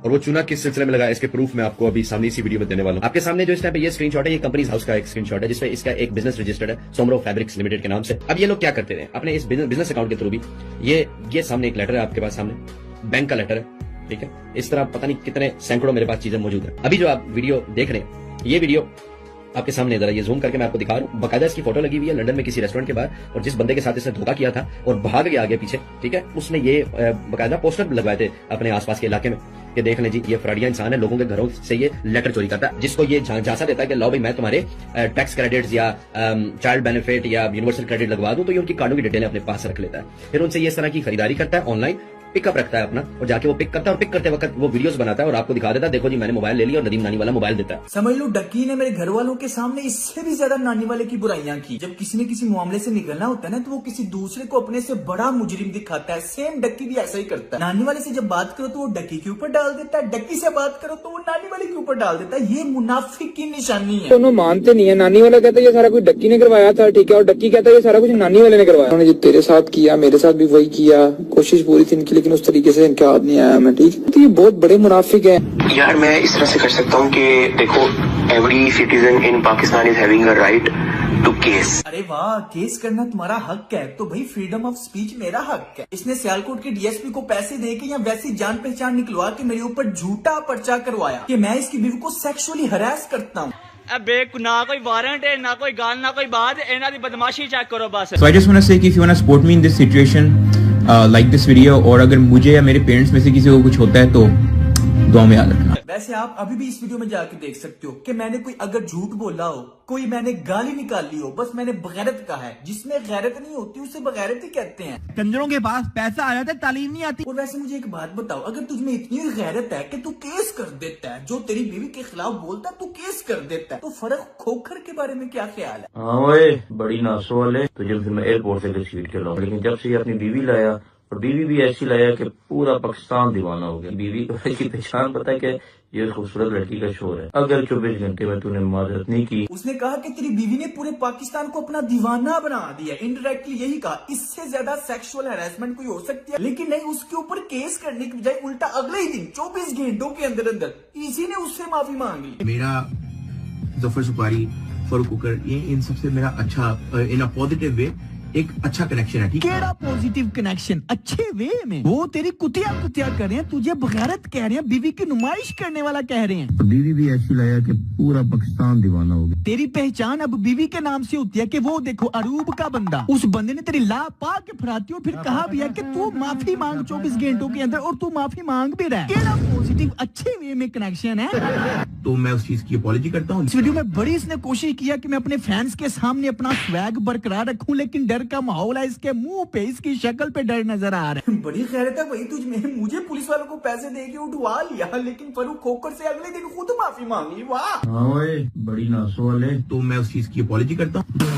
और वो चूना किस सिलसिले में लगाया इसके प्रूफ मैं आपको अभी सामने इसी वीडियो में देने वाला हूं। आपके सामने जो इस टाइम पे ये स्क्रीनशॉट है, ये कंपनी हाउस का एक स्क्रीनशॉट है जिसमें इसका एक बिजनेस रजिस्टर्ड है सोमरो फैब्रिक्स लिमिटेड के नाम से। अब ये लोग क्या करते हैं अपने इस बिजनेस अकाउंट के थ्रू भी, ये सामने एक लेटर है आपके पास, सामने बैंक का लेटर है, ठीक है। इस तरह पता नहीं कितने सैकड़ों मेरे पास चीजें मौजूद है। अभी जो आप वीडियो देख रहे हैं, ये वीडियो आपके सामने, जरा ये जूम करके मैं आपको दिखा रहा हूँ, बकायदा इसकी फोटो लगी हुई है लंदन में किसी रेस्टोरेंट के बाहर, और जिस बंदे के साथ इसने धोखा किया था और भाग गया आगे पीछे, ठीक है, उसने ये बकायदा पोस्टर लगवाए थे अपने आसपास के इलाके में कि देख लें जी ये फ्रॉडिया इंसान है, लोगों के घरों से ये लेटर चोरी करता है, जिसको ये झांसा देता है कि लो भाई मैं तुम्हारे टैक्स क्रेडिट्स या चाइल्ड बेनिफिट या यूनिवर्सल क्रेडिट लगवा दूं, तो ये उनकी कार्डों की डिटेलें अपने पास रख लेता है। फिर उनसे ये इस तरह की खरीदारी करता है, ऑनलाइन पिकअप रखता है अपना, और जाके वो पिक करता है, और पिक करते वक्त वो वीडियोस बनाता है और आपको दिखा देता है, देखो जी मैंने मोबाइल ले लिया, और नदीम नानी वाला मोबाइल देता है। समझ लो डक्की ने मेरे घर वालों के सामने इससे भी ज्यादा नानी वाले की बुराइयां की। जब किसी ने किसी मामले से निकलना होता है ना, तो वो किसी दूसरे को अपने से बड़ा मुजरिम दिखाता है। सेम डक्की भी ऐसा ही करता है। नानी वाले से जब बात करो तो वो डक्की के ऊपर डाल देता है, डक्की से बात करो तो वो नानी वाले के ऊपर डाल देता है। ये मुनाफिक की निशानी है। दोनों मानते नहीं है। नानी वाला कहता है ये सारा कुछ डक्की ने करवाया था, ठीक है, और डक्की कहता है ये सारा कुछ नानी वाले ने करवाया। उन्होंने जो तेरे साथ किया मेरे साथ भी वही किया, कोशिश पूरी थी इनकी, लेकिन उस तरीके से इनका हाथ नहीं आया। मैं ठीक, तो ये बहुत बड़े मुनाफिक है यार। मैं इस तरह से कर सकता हूँ कि देखो, every citizen in Pakistan is having a right to case. अरे वाह, केस करना तुम्हारा हक है, तो भाई फ्रीडम ऑफ स्पीच मेरा हक है। इसने सियालकोट के डीएसपी को पैसे देके या वैसी जान पहचान निकलवा के मेरे ऊपर झूठा पर्चा करवाया कि मैं इसकी बीवी को सेक्सुअली हरास करता हूँ। ना कोई वारंट है, ना कोई गाल, ना कोई बात, इन्हां दी बदमाशी चेक करो बस। So I just want to say कि if you want to support me in this situation, like this video, और अगर मुझे या मेरे पेरेंट्स में से किसी को कुछ होता है तो दुआ में याद रखना। वैसे आप अभी भी इस वीडियो में जाके देख सकते हो कि मैंने कोई अगर झूठ बोला हो, कोई मैंने गाली निकाली हो, बस मैंने बगैरत कहा है। जिसमें गैरत नहीं होती उसे बगैरत ही कहते हैं। कंजरों के पास पैसा आ जाता है, तालीम नहीं आती। और वैसे मुझे एक बात बताओ, अगर तुझमें इतनी गैरत है कि तू केस कर देता है, जो तेरी बीवी के खिलाफ बोलता है तू केस कर देता है, तो फर्क खोखर के बारे में क्या ख्याल है? हाँ ओए, बड़ी नासो वाले। तो जब मैं एयरपोर्ट से घसीट के लाऊं, लेकिन जब से ये अपनी बीवी लाया, और बीवी भी ऐसी लाया कि पूरा पाकिस्तान दीवाना हो गया। बीवी की पहचान पता है कि ये खूबसूरत लड़की का शोर है। अगर 24 घंटे में तूने माजरत नहीं की, उसने कहा कि तेरी बीवी ने पूरे पाकिस्तान को अपना दीवाना बना दिया। इनडायरेक्टली यही कहा। इससे ज्यादा सेक्सुअल हैरेसमेंट कोई हो सकती है, लेकिन नहीं, उसके ऊपर केस करने की बजाय उल्टा अगले ही दिन 24 घंटों के अंदर अंदर इसी ने उससे माफी मांग ली। मेरा जफर सुपारी, फरूक कुकर, ये इन सबसे मेरा अच्छा इन अ पॉजिटिव वे एक अच्छा कनेक्शन है। ठीक है, केड़ा पॉजिटिव कनेक्शन? अच्छे वे में। वो तेरी कुतिया कर रहे हैं, तुझे बगैरत कह रहे हैं, बीवी की नुमाइश करने वाला कह रहे हैं। बीवी भी ऐसी लाया कि पूरा पाकिस्तान दीवाना हो गया। तेरी पहचान अब बीवी के नाम से होती है कि वो देखो अरूब का बंदा, उस बंदे ने तेरी ला पा के फराती और फिर कहा भी है कि तू माफी मांग 24 घंटों के अंदर, और तू माफी मांग भी रहा है। केड़ा पॉजिटिव अच्छे वे में कनेक्शन है। तो मैं उस चीज की अपॉलॉजी करता हूँ। इस वीडियो में बड़ी इसने कोशिश किया कि मैं अपने फैंस के सामने अपना स्वैग बरकरार रखूं, लेकिन डर का माहौल है। इसके मुंह पे, इसकी शक्ल पे डर नजर आ रहा है। बड़ी खैरत है भाई तुझमें। मुझे पुलिस वालों को पैसे दे के उठवा लिया, लेकिन फरूक खोकर से अगले दिन खुद माफी मांगी। वाह, हाँ ओए, बड़ी नासो वाले। तो मैं उस चीज की अपॉलॉजी करता हूँ।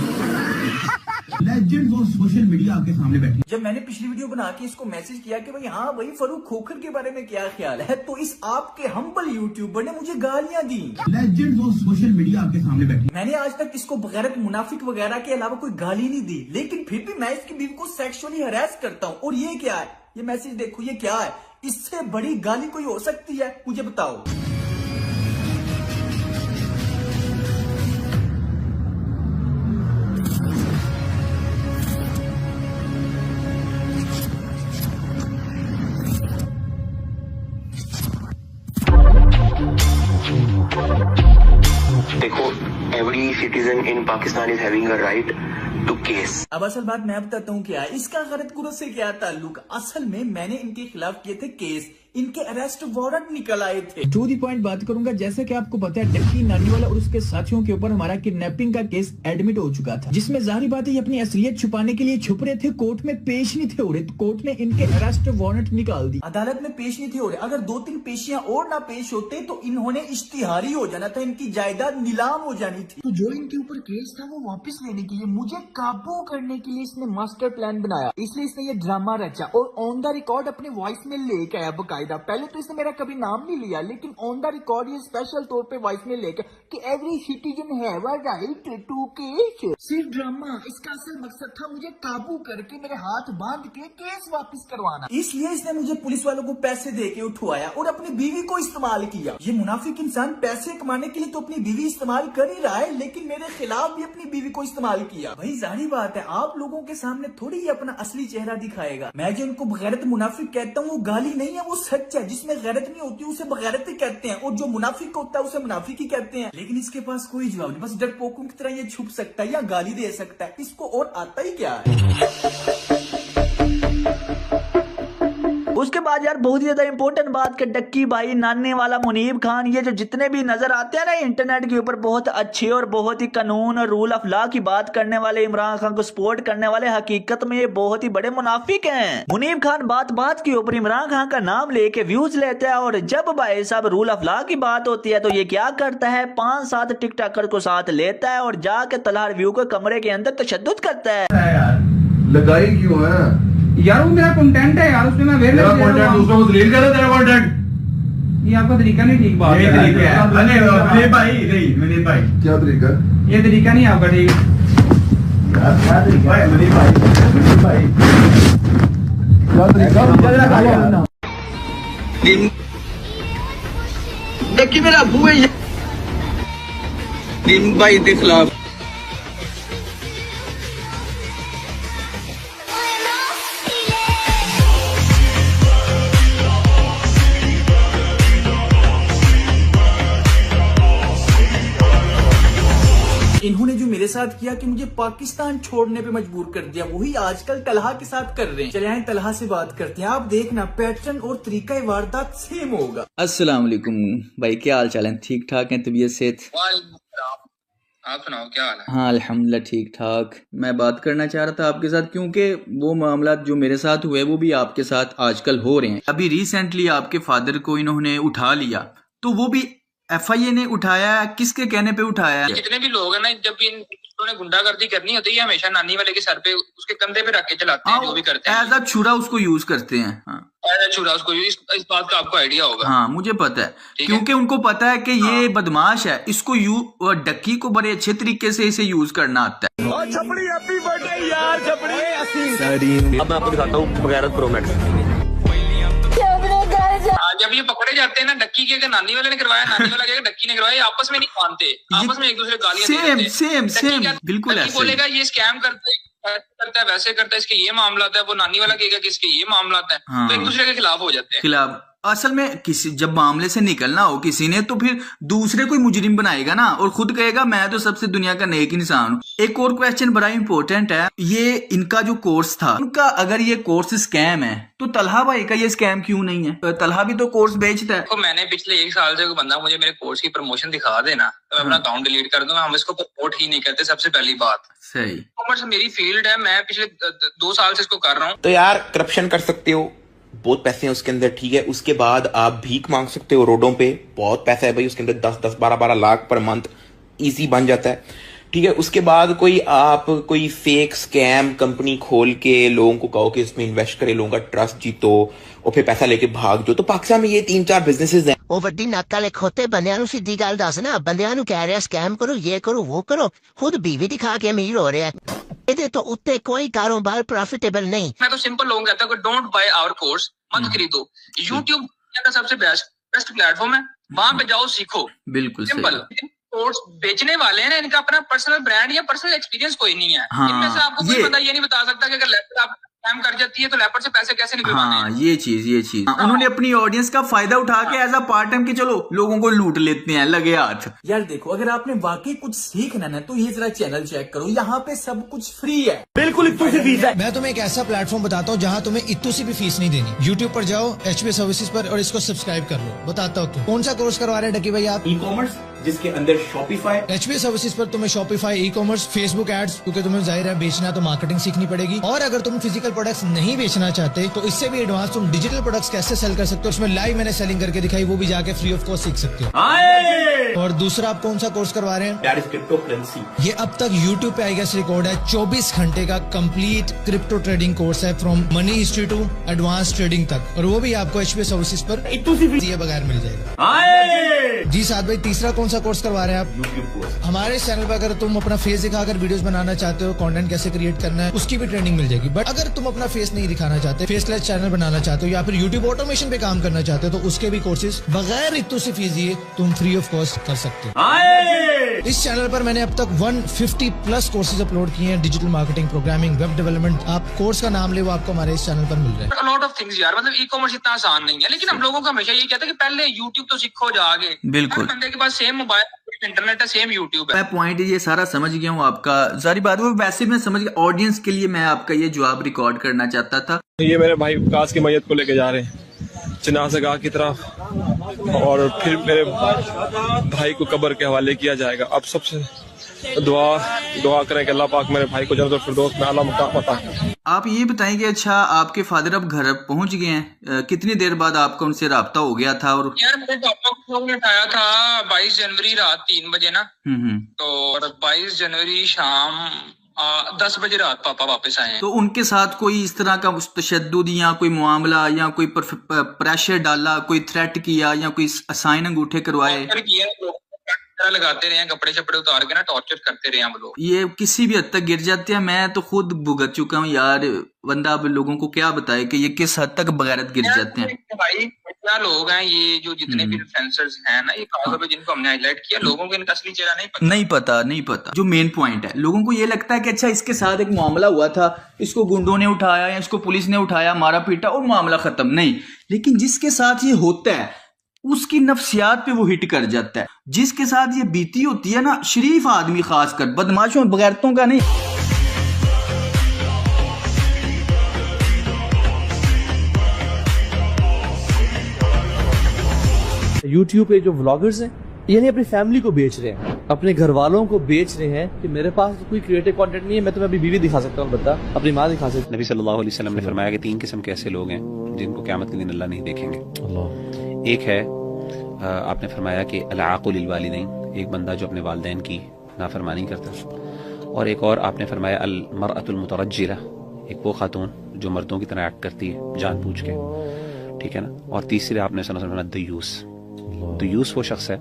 लेजेंड्स और सोशल मीडिया आपके सामने बैठी। जब मैंने पिछली वीडियो बना के इसको मैसेज किया कि भाई हाँ भाई फरूक खोखर के बारे में क्या ख्याल है, तो इस आपके हम्बल यूट्यूबर ने मुझे गालियां दी। लेजेंड्स और सोशल मीडिया आपके सामने बैठी। मैंने आज तक इसको बगैरत मुनाफिक वगैरह के अलावा कोई गाली नहीं दी, लेकिन फिर भी मैं इसकी बीवी को सेक्सुअली हरास करता हूँ। और ये क्या है? ये मैसेज देखो, ये क्या है? इससे बड़ी गाली कोई हो सकती है? मुझे बताओ। देखो, every citizen in Pakistan is having a right to case. अब असल बात मैं बताता हूँ क्या है, इसका गलत गुरु से क्या ताल्लुक। असल में मैंने इनके खिलाफ किए थे केस, इनके अरेस्ट वारंट निकल आए थे। टू दी पॉइंट बात करूंगा, जैसे कि आपको पता है डक्की नानीवाला और उसके साथियों के ऊपर हमारा किडनैपिंग का केस एडमिट हो चुका था, जिसमें जाहिर बात है ये अपनी असलियत छुपाने के लिए छुप रहे थे, कोर्ट में पेश नहीं थे हो रहे, तो कोर्ट ने इनके अरेस्ट वारंट निकाल दी। अदालत में पेश नहीं थे हो रहे, अगर 2-3 पेशियां और ना पेश होते तो इन्होंने इश्तिहारी हो जाना था, इनकी जायदाद नीलाम हो जानी थी। तो जो इनके ऊपर केस था वो वापस लेने के लिए, मुझे काबू करने के लिए इसने मास्टर प्लान बनाया, इसलिए इसने ये ड्रामा रचा और ऑन द रिकॉर्ड अपने वॉइस में लेके आया बकायदा। पहले तो इसने मेरा कभी नाम नहीं लिया, लेकिन ऑन द रिकॉर्ड ये स्पेशल तौर पे वॉइस में लेके कि every citizen have a right to case. सिर्फ ड्रामा, इसका असल मकसद था मुझे काबू करके मेरे हाथ बांध के केस वापस करवाना। इसलिए इसने मुझे पुलिस वालों को पैसे दे के उठवाया और अपनी बीवी को इस्तेमाल किया। ये मुनाफिक इंसान पैसे कमाने के लिए तो अपनी बीवी इस्तेमाल कर ही रहा है, लेकिन मेरे खिलाफ भी अपनी बीवी को इस्तेमाल किया। भाई जाहिर बात है आप लोगों के सामने थोड़ी ही अपना असली चेहरा दिखाएगा। मैं जो इनको बगैरत मुनाफिक कहता हूँ वो गाली नहीं है, वो सच है। जिसमें गैरत नहीं होती उसे बगैरती कहते हैं, और जो मुनाफिक होता है उसे मुनाफिक ही कहते हैं। लेकिन इसके पास कोई जवाब नहीं, बस डरपोकों की तरह ये छुप सकता है या गाली दे सकता है, इसको और आता ही क्या है। उसके बाद यार बहुत ही ज्यादा इंपॉर्टेंट बात कि डक्की भाई, नानी वाला, मुनीब खान, ये जो जितने भी नजर आते हैं ना इंटरनेट के ऊपर बहुत अच्छे और बहुत ही कानून और रूल ऑफ लॉ की बात करने वाले, इमरान खान को सपोर्ट करने वाले, हकीकत में ये बहुत ही बड़े मुनाफिक हैं। मुनीब खान बात बात के ऊपर इमरान खान का नाम लेके व्यूज लेता है, और जब भाई साहब रूल ऑफ लॉ की बात होती है तो ये क्या करता है, 5-7 टिकटॉकर को साथ लेता है और जाके तलहा रिव्यू के कमरे के अंदर तशद्दुद करता है। लगाई क्यों है यार? वो मेरा कंटेंट है यार, उसमें मैं तेरा कंटेंट दूसरों को दलील कर रहा है, तेरा कंटेंट। ये आपका तरीका नहीं ठीक बात ये तरीका है। अरे भाई नहीं, मैंने भाई क्या तरीका? ये तरीका नहीं आपका ठीक यार। क्या तरीका है मैंने भाई क्या तरीका? डक्की मेरा अबू है भाई के खिलाफ। इन्होंने जो मेरे साथ किया कि मुझे पाकिस्तान छोड़ने पे मजबूर कर दिया, वही आजकल तलहा के साथ कर रहे हैं। चले आए तलहा से बात करते हैं, आप देखना पैटर्न और तरीका वारदात सेम होगा। अस्सलाम वालेकुम भाई, क्या हाल चाल है? ठीक ठाक है? तबीयत सेहत? आप सुनाओ क्या हाल है? हाँ अल्हम्दुलिल्लाह ठीक ठाक। मैं बात करना चाह रहा था आपके साथ क्योंकि वो मामला जो मेरे साथ हुए वो भी आपके साथ आजकल हो रहे हैं। अभी रिसेंटली आपके फादर को इन्होंने उठा लिया, तो वो भी FIA ने उठाया, किसके कहने पे उठाया है? जितने भी लोग हैं ना, जब भी इन्होंने गुंडागर्दी करनी होती है हमेशा नानी वाले के सर पे, उसके कंधे पे रख के चलाते हैं, जो भी करते हैं। एज अ छुरा उसको यूज करते हैं। हाँ। एज अ छुरा उसको इस बात का आपको आइडिया होगा। हाँ मुझे पता है, क्योंकि उनको पता है कि ये बदमाश है, इसको डक्की को बड़े अच्छे तरीके से इसे यूज करना आता है। छपड़ी हैप्पी बर्थडे यार, छपड़ी। अब मैं आपको दिखाता हूँ बगैरत प्रो मैक्स। जब ये पकड़े जाते हैं ना, डक्की के नानी वाले ने करवाया, नानी वाला के डक्की ने करवाया, आपस में नहीं मानते, आपस में एक दूसरे गालियां दे देते हैं। सेम बिल्कुल ऐसे बोलेगा ये स्कैम करता है, वैसे करता है, इसके ये मामला है, वो नानी वाला कहेगा कि इसके ये मामला है। हाँ। तो एक दूसरे के खिलाफ हो जाते हैं। खिलाफ असल में किसी जब मामले से निकलना हो किसी ने, तो फिर दूसरे कोई मुजरिम बनाएगा ना, और खुद कहेगा मैं तो सबसे दुनिया का नेक इंसान हूँ। एक और क्वेश्चन बड़ा इंपॉर्टेंट है, ये इनका जो कोर्स था, उनका अगर ये कोर्स स्कैम है तो तलहा भाई का ये स्कैम क्यों नहीं है? तलहा भी तो कोर्स बेचता है। तो मैंने पिछले 1 साल से कोई बंदा मुझे मेरे कोर्स की प्रमोशन दिखा देना, तो मैं अपना अकाउंट डिलीट कर दूंगा। हम इसको प्रमोट ही नहीं करते, सबसे पहली बात। सही। कॉमर्स मेरी फील्ड है, मैं पिछले 2 साल से इसको कर रहा हूँ। तो यार करप्शन कर सकते हो, बहुत पैसे हैं उसके अंदर, ठीक है। उसके बाद आप भीख मांग सकते हो रोडों पे, बहुत पैसा है भाई उसके अंदर, 10-10, 12-12 लाख पर मंथ इजी बन जाता है, ठीक है। उसके बाद कोई फेक स्कैम कंपनी खोल के लोगों को कहो कि इसमें इन्वेस्ट करे, लोगों का ट्रस्ट जीतो और फिर पैसा लेके भाग जाओ। तो पाकिस्तान में ये 3-4 बिजनेसेस हैं। ਉਹ ਵੱਡੀ ਨੱਕ ਵਾਲੇ ਖੋਤੇ ਬੰਦਿਆਂ ਨੂੰ ਸਿੱਧੀ ਗੱਲ ਦੱਸ ਨਾ, ਬੰਦਿਆਂ ਨੂੰ ਕਹਿ ਰਿਹਾ ਸਕੈਮ ਕਰੋ, ਇਹ ਕਰੋ, ਉਹ ਕਰੋ, ਖੁਦ ਬੀਵੀ ਦਿਖਾ ਕੇ ਅਮੀਰ ਹੋ ਰਿਹਾ ਹੈ। ਇਹਦੇ ਤੋਂ ਉੱਤੇ ਕੋਈ ਕਾਰੋਬਾਰ प्रॉफिटेबल नहीं। मैं तो सिंपल लोगों को कहता हूँ डोंट बाय आवर कोर्स, मत खरीदो। यूट्यूब का सबसे बेस्ट प्लेटफॉर्म है, वहां पे जाओ, सीखो। बिल्कुल सिंपल। कोर्स बेचने वाले हैं ना, इनका अपना पर्सनल ब्रांड या पर्सनल एक्सपीरियंस कोई नहीं है। हाँ, इनमें से आपको कोई बंदा ये नहीं बता सकता कि अगर लैपटॉप स्कैम कर जाती है तो लेपर्ड से पैसे कैसे निकलवाने हैं? हाँ ये चीज उन्होंने अपनी ऑडियंस का फायदा उठा के एज अ पार्ट टाइम कि चलो लोगों को लूट लेते हैं, लगे हाथ। यार देखो, अगर आपने वाकई कुछ सीखना है तो ये जरा चैनल चेक करो, यहाँ पे सब कुछ फ्री है, बिल्कुल इत्तू सी फीस है। मैं तुम्हें एक ऐसा प्लेटफॉर्म बताता हूँ जहाँ तुम्हें इत्तू सी भी फीस नहीं देनी। यूट्यूब पर जाओ HB सर्विसेज पर और इसको सब्सक्राइब कर लो। बताता हूँ कौन सा कोर्स करवा रहे हैं डकी भाई आप? ई-कॉमर्स, जिसके अंदर शॉपिफाई। HB सर्विसेज पर तुम्हें शॉपिफाई, ई-कॉमर्स, फेसबुक एड्स, क्योंकि तुम्हें जाहिर है बेचना तो मार्केटिंग सीखनी पड़ेगी। और अगर तुम फिजिकल प्रोडक्ट्स नहीं बेचना चाहते तो इससे भी एडवांस तुम डिजिटल प्रोडक्ट्स कैसे सेल कर सकते हो, उसमें लाइव मैंने सेलिंग करके दिखाई, वो भी जाके फ्री ऑफ कॉस्ट सीख सकते हो। और दूसरा आप कौन सा कोर्स करवा रहे हैं? That is crypto currency. ये अब तक यूट्यूब पे आई गेस रिकॉर्ड है 24 घंटे का कंप्लीट क्रिप्टो ट्रेडिंग कोर्स है, from money history to advance trading तक, और वो भी आपको HB सर्विसेज पर दिए बगैर मिल जाएगा। जी साथ भाई, तीसरा कौन सा कोर्स करवा रहे हैं आप? हमारे चैनल पर अगर तुम अपना फेस दिखाकर वीडियोस बनाना चाहते हो, कंटेंट कैसे क्रिएट करना है, उसकी भी ट्रेनिंग मिल जाएगी। बट अगर तुम अपना फेस नहीं दिखाना चाहते, फेसलेस चैनल बनाना चाहते हो, या फिर यूट्यूब ऑटोमेशन पे काम करना चाहते हो, तो उसके भी कोर्सेज बगैर इतनी सी फीस दिए तुम फ्री ऑफ कॉस्ट कर सकते हो। इस चैनल पर मैंने अब तक 150 प्लस कोर्सेज अपलोड किए हैं, digital marketing, programming, web development. आप कोर्स का नाम ले, वो आपको हमारे इस चैनल पर मिल रहा है। लॉट ऑफ थिंग्स यार, मतलब ई-कॉमर्स इतना आसान नहीं है, लेकिन हम लोगों का हमेशा यही कहता है कि पहले यूट्यूब तो सीखो जाके। बिल्कुल, हर बंदे के पास सेम मोबाइल, इंटरनेट है, सेम यूट्यूब है। मैं पॉइंट ये सारा समझ गया हूँ आपका, सारी बात वो वैसे मैं समझ गया। ऑडियंस के लिए मैं आपका ये जवाब रिकॉर्ड करना चाहता था। ये मेरे भाई काश की मैयत को लेके जा रहे हैं चिनाज़गाह की तरफ, और फिर मेरे भाई को कब्र के हवाले किया जाएगा। अब सबसे दुआ करें कि अल्लाह पाक मेरे भाई को जन्नतुल फिरदौस में आला मकाम अता करे। आप ये बताएंगे, अच्छा आपके फादर अब घर पहुंच गए हैं, कितनी देर बाद आपका उनसे राब्ता हो गया था? और यार मेरे पापा को उठाया था 22 जनवरी रात 3 बजे ना, तो 22 जनवरी शाम 10 बजे रात पापा वापस आए हैं। तो उनके साथ कोई इस तरह का तशद्दुद या कोई मामला या कोई प्रेशर डाला, कोई थ्रेट किया या कोई साइन अंगूठे करवाए? लगाते रहे, कपड़े शपड़े उतार के ना टॉर्चर करते रहे हम लोग। ये किसी भी हद तक गिर जाते हैं। मैं तो खुद भुगत चुका हूँ यार, बंदा अब लोगों को क्या बताए कि ये किस हद तक बगैरत गिर जाते हैं। भाई क्या लोग हैं ये, जो जितने भी इन्फ्लुएंसर्स हैं ना, ये खासतौर पे जिनको हमने हाईलाइट किया, लोगों को इनका असली चेहरा नहीं पता। जो मेन पॉइंट है, लोगों को ये लगता है कि अच्छा इसके साथ एक मामला हुआ था, इसको गुंडों ने उठाया या इसको पुलिस ने उठाया, मारा पीटा और मामला खत्म। नहीं, लेकिन जिसके साथ ये होता है उसकी नफ्सियात पे वो हिट कर जाता है। जिसके साथ ये बीती होती है ना, शरीफ आदमी खासकर, बदमाशों बगैरतों का नहीं। YouTube पे जो व्लॉगर्स हैं, यानी अपनी फैमिली को बेच रहे हैं, अपने घर वालों को बेच रहे हैं कि मेरे पास तो कोई क्रिएटिव कंटेंट नहीं है, मैं तुम्हें अपनी बीवी दिखा सकता हूँ, बता अपनी माँ दिखा सकता हूँ। नबी सल्लल्लाहु अलैहि वसल्लम ने फरमाया कि 3 किस्म के ऐसे लोग हैं जिनको क़यामत के दिन अल्लाह नहीं देखेंगे। एक है, आपने फरमाया कि अल-आक़ु लिल-वालिदैन, एक बंदा जो अपने वालिदैन की नाफरमानी करता। और एक और आपने फरमाया अल-मरअतुल मुतरज्जिला, एक वो खातून जो मर्दों की तरह एक्ट करती है जानबूझ के, ठीक है ना। और तीसरे आपने फरमाया दयूस। दयूस वो शख्स है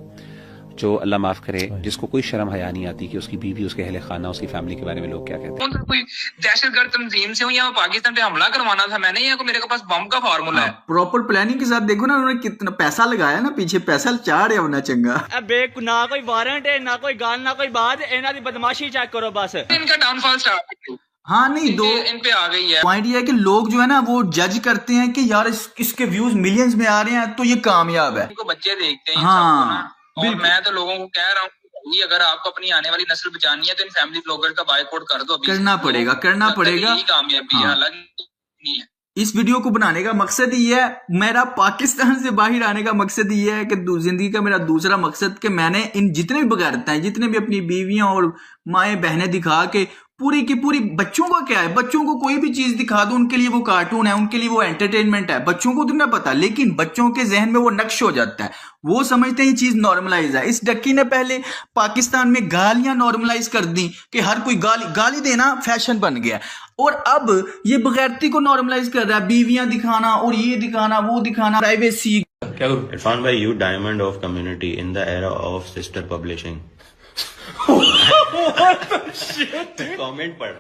जो अल्लाह माफ करे, जिसको कोई शर्म हया नहीं आती कि उसकी बीवी, उसके अहले खाना, उसकी फैमिली के बारे में लोग क्या कहते हैं। कोई दहशतगर्द तंजीम से हूँ या पाकिस्तान पे हमला करवाना था मैंने, या मेरे पास बम का फार्मूला है। प्रॉपर प्लानिंग के साथ देखो ना, उन्होंने कितना पैसा लगाया ना, पीछे पैसा चाड़ है होना चंगा। ना कोई वारंट है, ना कोई गाल, ना कोई बात, इन्हां दी बदमाशी चेक करो बस। इनका डाउनफॉल स्टार्ट। हाँ नहीं, दो इन पे आ गई है। पॉइंट ये है कि लोग जो है ना वो जज करते हैं कि यार इसके व्यूज मिलियंस में आ रहे हैं तो ये कामयाब है। इनको बच्चे देखते हैं। हाँ, और मैं तो लोगों को कह रहा हूँ, अगर आपको अपनी आने वाली नस्ल बचानी है तो इन फैमिली ब्लॉगर का बायकॉट कर दो। करना पड़ेगा। कामयाबी नहीं है। इस वीडियो को बनाने का मकसद ही है, मेरा पाकिस्तान से बाहर आने का मकसद ही है कि जिंदगी का मेरा दूसरा मकसद कि मैंने इन जितने भी बगैरत हैं, जितने भी अपनी बीवियां और माएँ बहनें दिखा के पूरी की पूरी, बच्चों का क्या है, बच्चों को कोई भी चीज दिखा दो उनके लिए वो कार्टून है, उनके लिए वो एंटरटेनमेंट है, बच्चों को तो ना पता, लेकिन बच्चों के जहन में वो नक्श हो जाता है, वो समझते हैं ये चीज नॉर्मलाइज है। इस डक्की ने पहले पाकिस्तान में गालियां नॉर्मलाइज कर दी कि हर कोई गाली देना फैशन बन गया, और अब ये बगैरती को नॉर्मलाइज कर रहा है, बीवियां दिखाना और ये दिखाना वो दिखाना, प्राइवेसी। इरफान भाई, you diamond of community in the era of sister publishing. Comment पढ़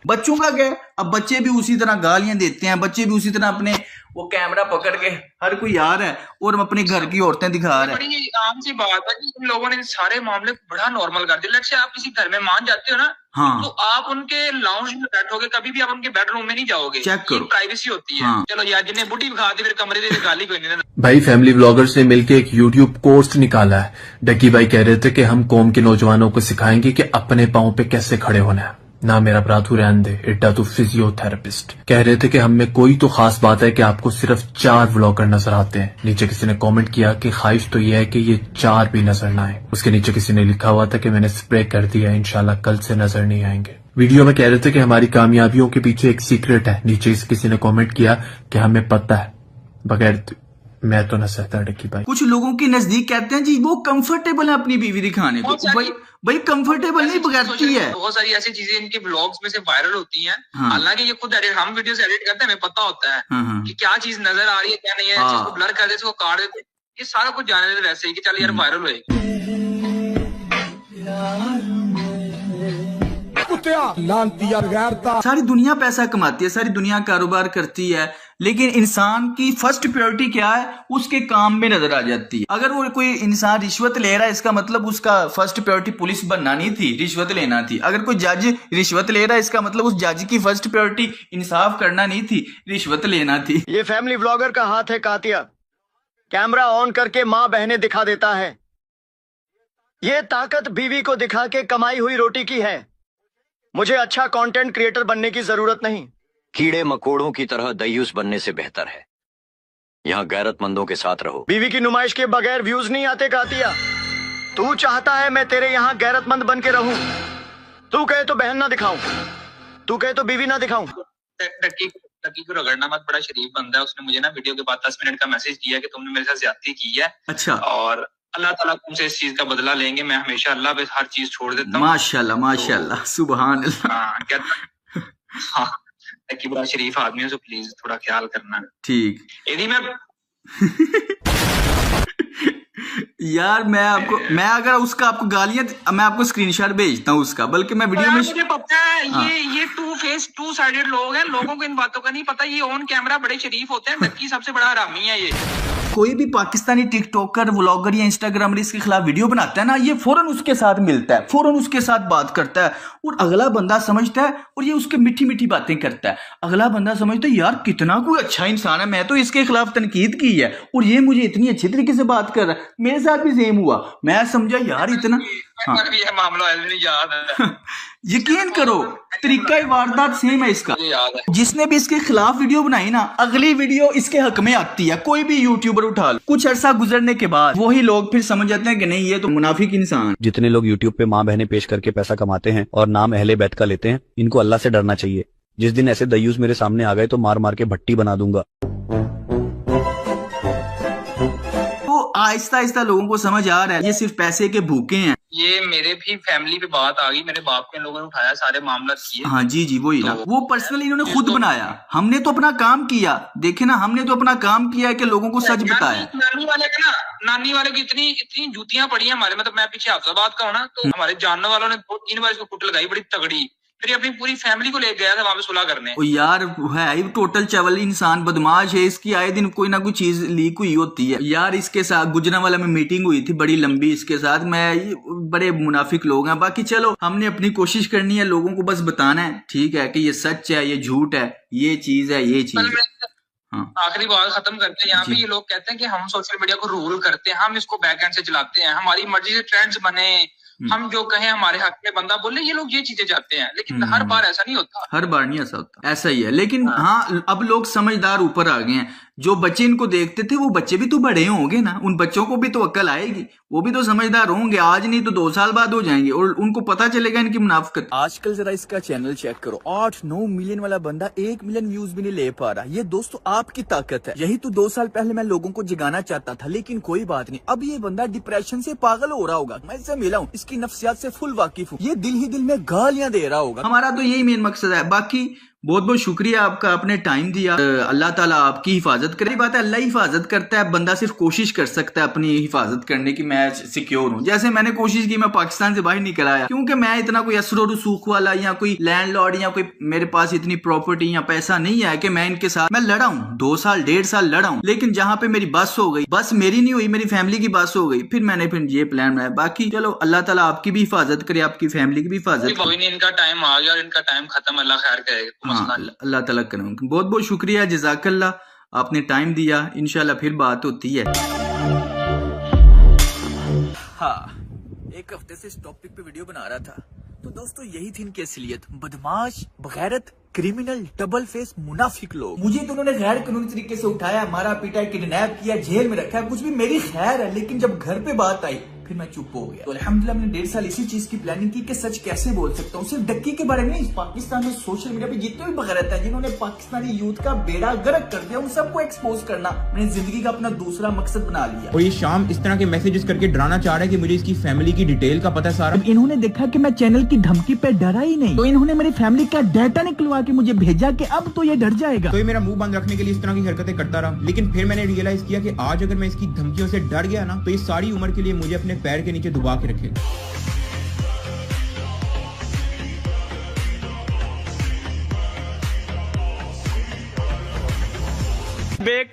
बच्चों का क्या, अब बच्चे भी उसी तरह गालियां देते हैं, बच्चे भी उसी तरह अपने वो कैमरा पकड़ के हर कोई आ रहा है और अपने घर की औरतें दिखा रहे हैं। बड़ी आम सी बात है कि इन लोगों ने सारे मामले बड़ा नॉर्मल कर दिया। लेट्स से आप किसी घर में मान जाते हो ना, हाँ। तो आप उनके लाउंज में बैठोगे, कभी भी आप उनके बेडरूम में नहीं जाओगे। चेक करो, प्राइवेसी होती है। हाँ। चलो यार, जिन्हें बुढ़ी दिखा दी फिर कमरे दे गाली कोई नहीं। भाई फैमिली व्लॉगर्स ने मिलकर एक यूट्यूब कोर्स निकाला है। डक्की भाई कह रहे थे कि हम कौम के नौजवानों को सिखाएंगे कि अपने पांव पे कैसे खड़े होना है। ना मेरा ब्रातू रहन दे, इट्टा तो फिजियोथेरेपिस्ट। कह रहे थे कि हम में कोई तो खास बात है कि आपको सिर्फ 4 व्लॉगर नजर आते हैं। नीचे किसी ने कमेंट किया कि ख्वाहिश तो यह है कि ये 4 भी नजर ना आए। उसके नीचे किसी ने लिखा हुआ था कि मैंने स्प्रे कर दिया, इंशाल्लाह कल से नजर नहीं आएंगे। वीडियो में कह रहे थे कि हमारी कामयाबियों के पीछे एक सीक्रेट है। नीचे किसी ने कमेंट किया कि हमें पता है, बगैर मैं तो न सहता डक्की भाई। कुछ लोगों के नजदीक कहते हैं जी वो कंफर्टेबल है अपनी बीवी दिखाने को। भाई कंफर्टेबल नहीं, बगैरती है। बहुत सारी ऐसी चीजें इनके ब्लॉग्स में से वायरल होती हैं। हालांकि ये खुद एडिट, हम वीडियोस एडिट करते हैं, हमें पता होता है कि क्या चीज नजर आ रही है क्या नहीं है। चीज को ब्लर कर देते, इसको काट देते, ये सारा कुछ जाने देते वैसे ही कि चल यार वायरल होएगी। सारी दुनिया पैसा कमाती है, सारी दुनिया कारोबार करती है, लेकिन इंसान की फर्स्ट प्रायोरिटी क्या है? उसके काम में नजर आ जाती है। अगर वो कोई इंसान रिश्वत ले रहा है, इसका मतलब उसका फर्स्ट प्रायोरिटी पुलिस बनना नहीं थी, रिश्वत लेना थी। अगर कोई जज रिश्वत ले रहा है, इसका मतलब उस जज की फर्स्ट प्रायोरिटी इंसाफ करना नहीं थी, रिश्वत लेना थी। ये फैमिली व्लॉगर का हाथ है कातिया, कैमरा ऑन करके माँ बहने दिखा देता है। ये ताकत बीवी को दिखा के कमाई हुई रोटी की है। मुझे अच्छा कंटेंट क्रिएटर बनने की जरूरत नहीं। कीड़े मकोड़ों की तरह दयूस बनने से बेहतर है यहाँ गैरतमंदों के साथ रहो। बीवी की नुमाइश के बगैर व्यूज नहीं आते कातिया। तू चाहता है मैं तेरे यहाँ गैरतमंद बन के रहूं। तू कहे तो बहन ना दिखाऊं, तू कहे तो बीवी ना दिखाऊं। टक्की को रगड़ना मत, बड़ा शरीफ बंदा है। उसने मुझे ना वीडियो के बाद 10 मिनट का मैसेज दिया कि तुमने मेरे साथ ज्यादती की है। अच्छा। और अल्लाह ताला तुमसे इस चीज का बदला लेंगे। मैं हमेशा अल्लाह पे हर चीज छोड़ देता हूँ। माशाल्लाह माशाल्लाह, सुभान अल्लाह। हाँ, कि बड़ा शरीफ आदमी है, तो प्लीज थोड़ा ख्याल करना। ठीक। यदि मैं यार मैं अगर उसका आपको गालियां, मैं आपको स्क्रीनशॉट भेजता हूँ उसका, बल्कि मैं वीडियो में मुझे पता है ये टू फेस टू साइडेड लोग हैं। लोगों को इन बातों का नहीं पता। ये ऑन कैमरा बड़े शरीफ होते हैं। डक्की सबसे बड़ा हरामी है ये। कोई भी पाकिस्तानी टिकटॉकर, व्लॉगर या इंस्टाग्रामर इसके खिलाफ वीडियो बनाता है ना, ये फौरन उसके साथ मिलता है, फौरन उसके साथ बात करता है, और अगला बंदा समझता है, और ये उसके मीठी मीठी बातें करता है। अगला बंदा समझता है यार कितना कोई अच्छा इंसान है, मैं तो इसके खिलाफ तनकीद की है और ये मुझे इतनी अच्छी तरीके से बात कर रहा है। मेरे साथ भी सेम हुआ। मैं समझा यार इतना मामला याद है। यकीन करो, तरीका वारदात सेम है इसका। जिसने भी इसके खिलाफ वीडियो बनाई ना, अगली वीडियो इसके हक में आती है। कोई भी यूट्यूबर उठा लो, कुछ अरसा गुजरने के बाद वही लोग फिर समझ जाते हैं कि नहीं ये तो मुनाफिक इंसान। जितने लोग यूट्यूब पे माँ बहनें पेश करके पैसा कमाते हैं और नाम अहले बैत का लेते हैं, इनको अल्लाह से डरना चाहिए। जिस दिन ऐसे दयूस मेरे सामने आ गए तो मार मार के भट्टी बना दूंगा। आहिस्ता आहिस्ता लोगों को समझ आ रहा है ये सिर्फ पैसे के भूखे हैं। ये मेरे भी फैमिली पे बात आ गई, मेरे बाप के लोगों ने उठाया, सारे मामला किए। हाँ जी वही ना, वो पर्सनली इन्होंने खुद बनाया। हमने तो अपना काम किया, देखे ना, हमने तो अपना काम किया है कि लोगों को सच बताया। नानी वाले की इतनी जूतियां पड़ी हैं हमारे, मतलब मैं पीछे हाफजाबाद का हूँ ना, तो हमारे जानने वालों ने 2-3 बार इसको कुट लगाई बड़ी तगड़ी। फिर अपनी पूरी फैमिली को लेकर गया था वहां पे सुलह करने। यार है टोटल चवल इंसान, बदमाश है। इसकी आए दिन कोई ना कोई चीज लीक हुई होती है। यार इसके साथ गुजरांवाला में मीटिंग हुई थी बड़ी लंबी इसके साथ। मैं बड़े मुनाफिक लोग हैं। बाकी चलो, हमने अपनी कोशिश करनी है, लोगों को बस बताना है ठीक है कि ये सच है, ये झूठ है, ये चीज है, ये चीज है। हाँ। आखिरी बात खत्म करते हैं। यहाँ पे ये लोग कहते हैं कि हम सोशल मीडिया को रूल करते हैं, हम इसको बैक एंड से चलाते हैं, हमारी मर्जी से ट्रेंड्स बने, हम जो कहें हमारे हक में बंदा बोले, ये लोग ये चीजें चाहते हैं। लेकिन हर बार ऐसा नहीं होता, हर बार नहीं ऐसा होता, ऐसा ही है। लेकिन हाँ, अब लोग समझदार ऊपर आ गए हैं। जो बच्चे इनको देखते थे वो बच्चे भी तो बड़े होंगे ना, उन बच्चों को भी तो अक्ल आएगी, वो भी तो समझदार होंगे। आज नहीं तो 2 साल बाद हो जाएंगे और उनको पता चलेगा इनकी मुनाफिकत। आजकल जरा इसका चैनल चेक करो, 8-9 मिलियन वाला बंदा 1 मिलियन व्यूज भी नहीं ले पा रहा। ये दोस्तों आपकी ताकत है। यही तो 2 साल पहले मैं लोगों को जगाना चाहता था, लेकिन कोई बात नहीं। अब ये बंदा डिप्रेशन से पागल हो रहा होगा, मैं इससे मिला हूँ, इसकी नफ्सियात से फुल वाकिफ हूँ। ये दिल ही दिल में गालियां दे रहा होगा। हमारा तो यही मेन मकसद है। बाकी बहुत बहुत शुक्रिया आपका, आपने टाइम दिया। अल्लाह ताला आपकी हिफाजत करे। बात है, अल्लाह ही हिफाजत करता है, बंदा सिर्फ कोशिश कर सकता है अपनी हिफाजत करने की। मैं सिक्योर हूँ, जैसे मैंने कोशिश की, मैं पाकिस्तान से बाहर निकल आया, क्योंकि मैं इतना कोई असर रसूख वाला या कोई लैंडलॉर्ड या कोई मेरे पास इतनी प्रॉपर्टी या पैसा नहीं है कि मैं इनके साथ मैं लड़ा हूँ। 2 साल 1.5 साल लड़ा हूँ, लेकिन जहाँ पे मेरी बस हो गई, बस मेरी नहीं हुई, मेरी फैमिली की बस हो गई, फिर मैंने ये प्लान बनाया। बाकी चलो अल्लाह ताला आपकी भी हिफाजत करे, आपकी फैमिली की भी हिफाजत। कोई नहीं, इनका टाइम आ गया और इनका टाइम खत्म, अल्लाह खैर करेगा। हाँ, अल्लाह ताला करें। बहुत बहुत शुक्रिया, जज़ाकल्लाह, आपने टाइम दिया। इंशाल्लाह फिर बात होती है। हाँ, एक हफ्ते से इस टॉपिक पे वीडियो बना रहा था, तो दोस्तों यही थी इनकी असलियत। बदमाश, बगैरत, क्रिमिनल, डबल फेस, मुनाफिक लोग। मुझे तो उन्होंने गैर कानूनी तरीके से उठाया, मारा पीटा, किडनैप किया, जेल में रखा, कुछ भी मेरी खैर है, लेकिन जब घर पे बात आई फिर मैं चुप हो गया। तो अल्हम्दुलिल्लाह मैंने 1.5 साल इसी चीज की प्लानिंग की कि सच कैसे बोल सकता हूँ। सिर्फ डक्की के बारे में, इस पाकिस्तान में सोशल मीडिया पे जितने भी बगैरत है जिन्होंने पाकिस्तानी यूथ का बेड़ा गर्क कर दिया, उन सबको एक्सपोज करना मैंने जिंदगी का अपना दूसरा मकसद बना लिया। और ये शाम इस तरह के मैसेजेस करके डराना चाह रहा है कि मुझे इसकी फैमिली की डिटेल का पता है सारा। इन्होंने देखा कि मैं चैनल की धमकी पे डरा ही नहीं, तो इन्होंने मेरी फैमिली का डाटा निकलवा के मुझे भेजा कि अब तो ये डर जाएगा। तो ये मेरा मुंह बंद रखने के लिए इस तरह की हरकतें करता रहा, लेकिन फिर मैंने रियलाइज किया कि आज अगर मैं इसकी धमकियों से डर गया ना, तो ये सारी उम्र के लिए मुझे अपने पैर के नीचे दुबा के रखेगा।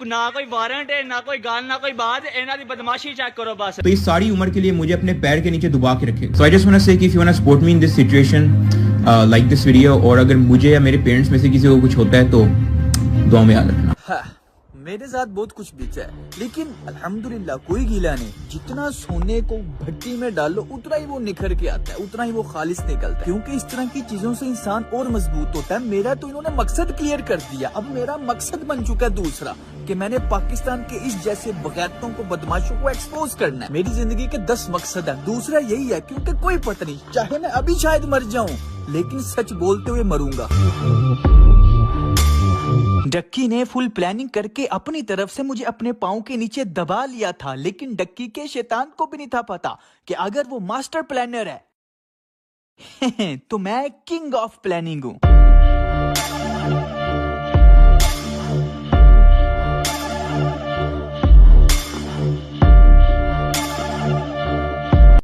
ना कोई वारंट है, ना कोई गाल, ना कोई बात, इन्हां दी बदमाशी चेक करो बस। तो ये सारी उम्र के लिए मुझे अपने पैर के नीचे दुबा के रखे। So I just want to say कि if you want to support me in this situation, like this video, और अगर मुझे या मेरे पेरेंट्स में से किसी को कुछ होता है तो दुआ में याद रखना। हाँ, मेरे साथ बहुत कुछ बीता है, लेकिन अल्हम्दुलिल्लाह कोई गीला नहीं। जितना सोने को भट्टी में डालो उतना ही वो निखर के आता है, उतना ही वो खालिस निकलता है, क्योंकि इस तरह की चीजों से इंसान और मजबूत होता है। मेरा तो इन्होंने मकसद क्लियर कर दिया, अब मेरा मकसद बन चुका है दूसरा, कि मैंने पाकिस्तान के इस जैसे बगैरतों को, बदमाशों को एक्सपोज करना है। मेरी जिंदगी के 10 मकसद है, दूसरा यही है, क्योंकि कोई पता नहीं, चाहे मैं अभी शायद मर जाऊं, लेकिन सच बोलते हुए मरूंगा। डक्की ने फुल प्लानिंग करके अपनी तरफ से मुझे अपने पाँव के नीचे दबा लिया था, लेकिन डक्की के शैतान को भी नहीं था पता कि अगर वो मास्टर प्लानर है तो मैं किंग ऑफ प्लानिंग हूँ।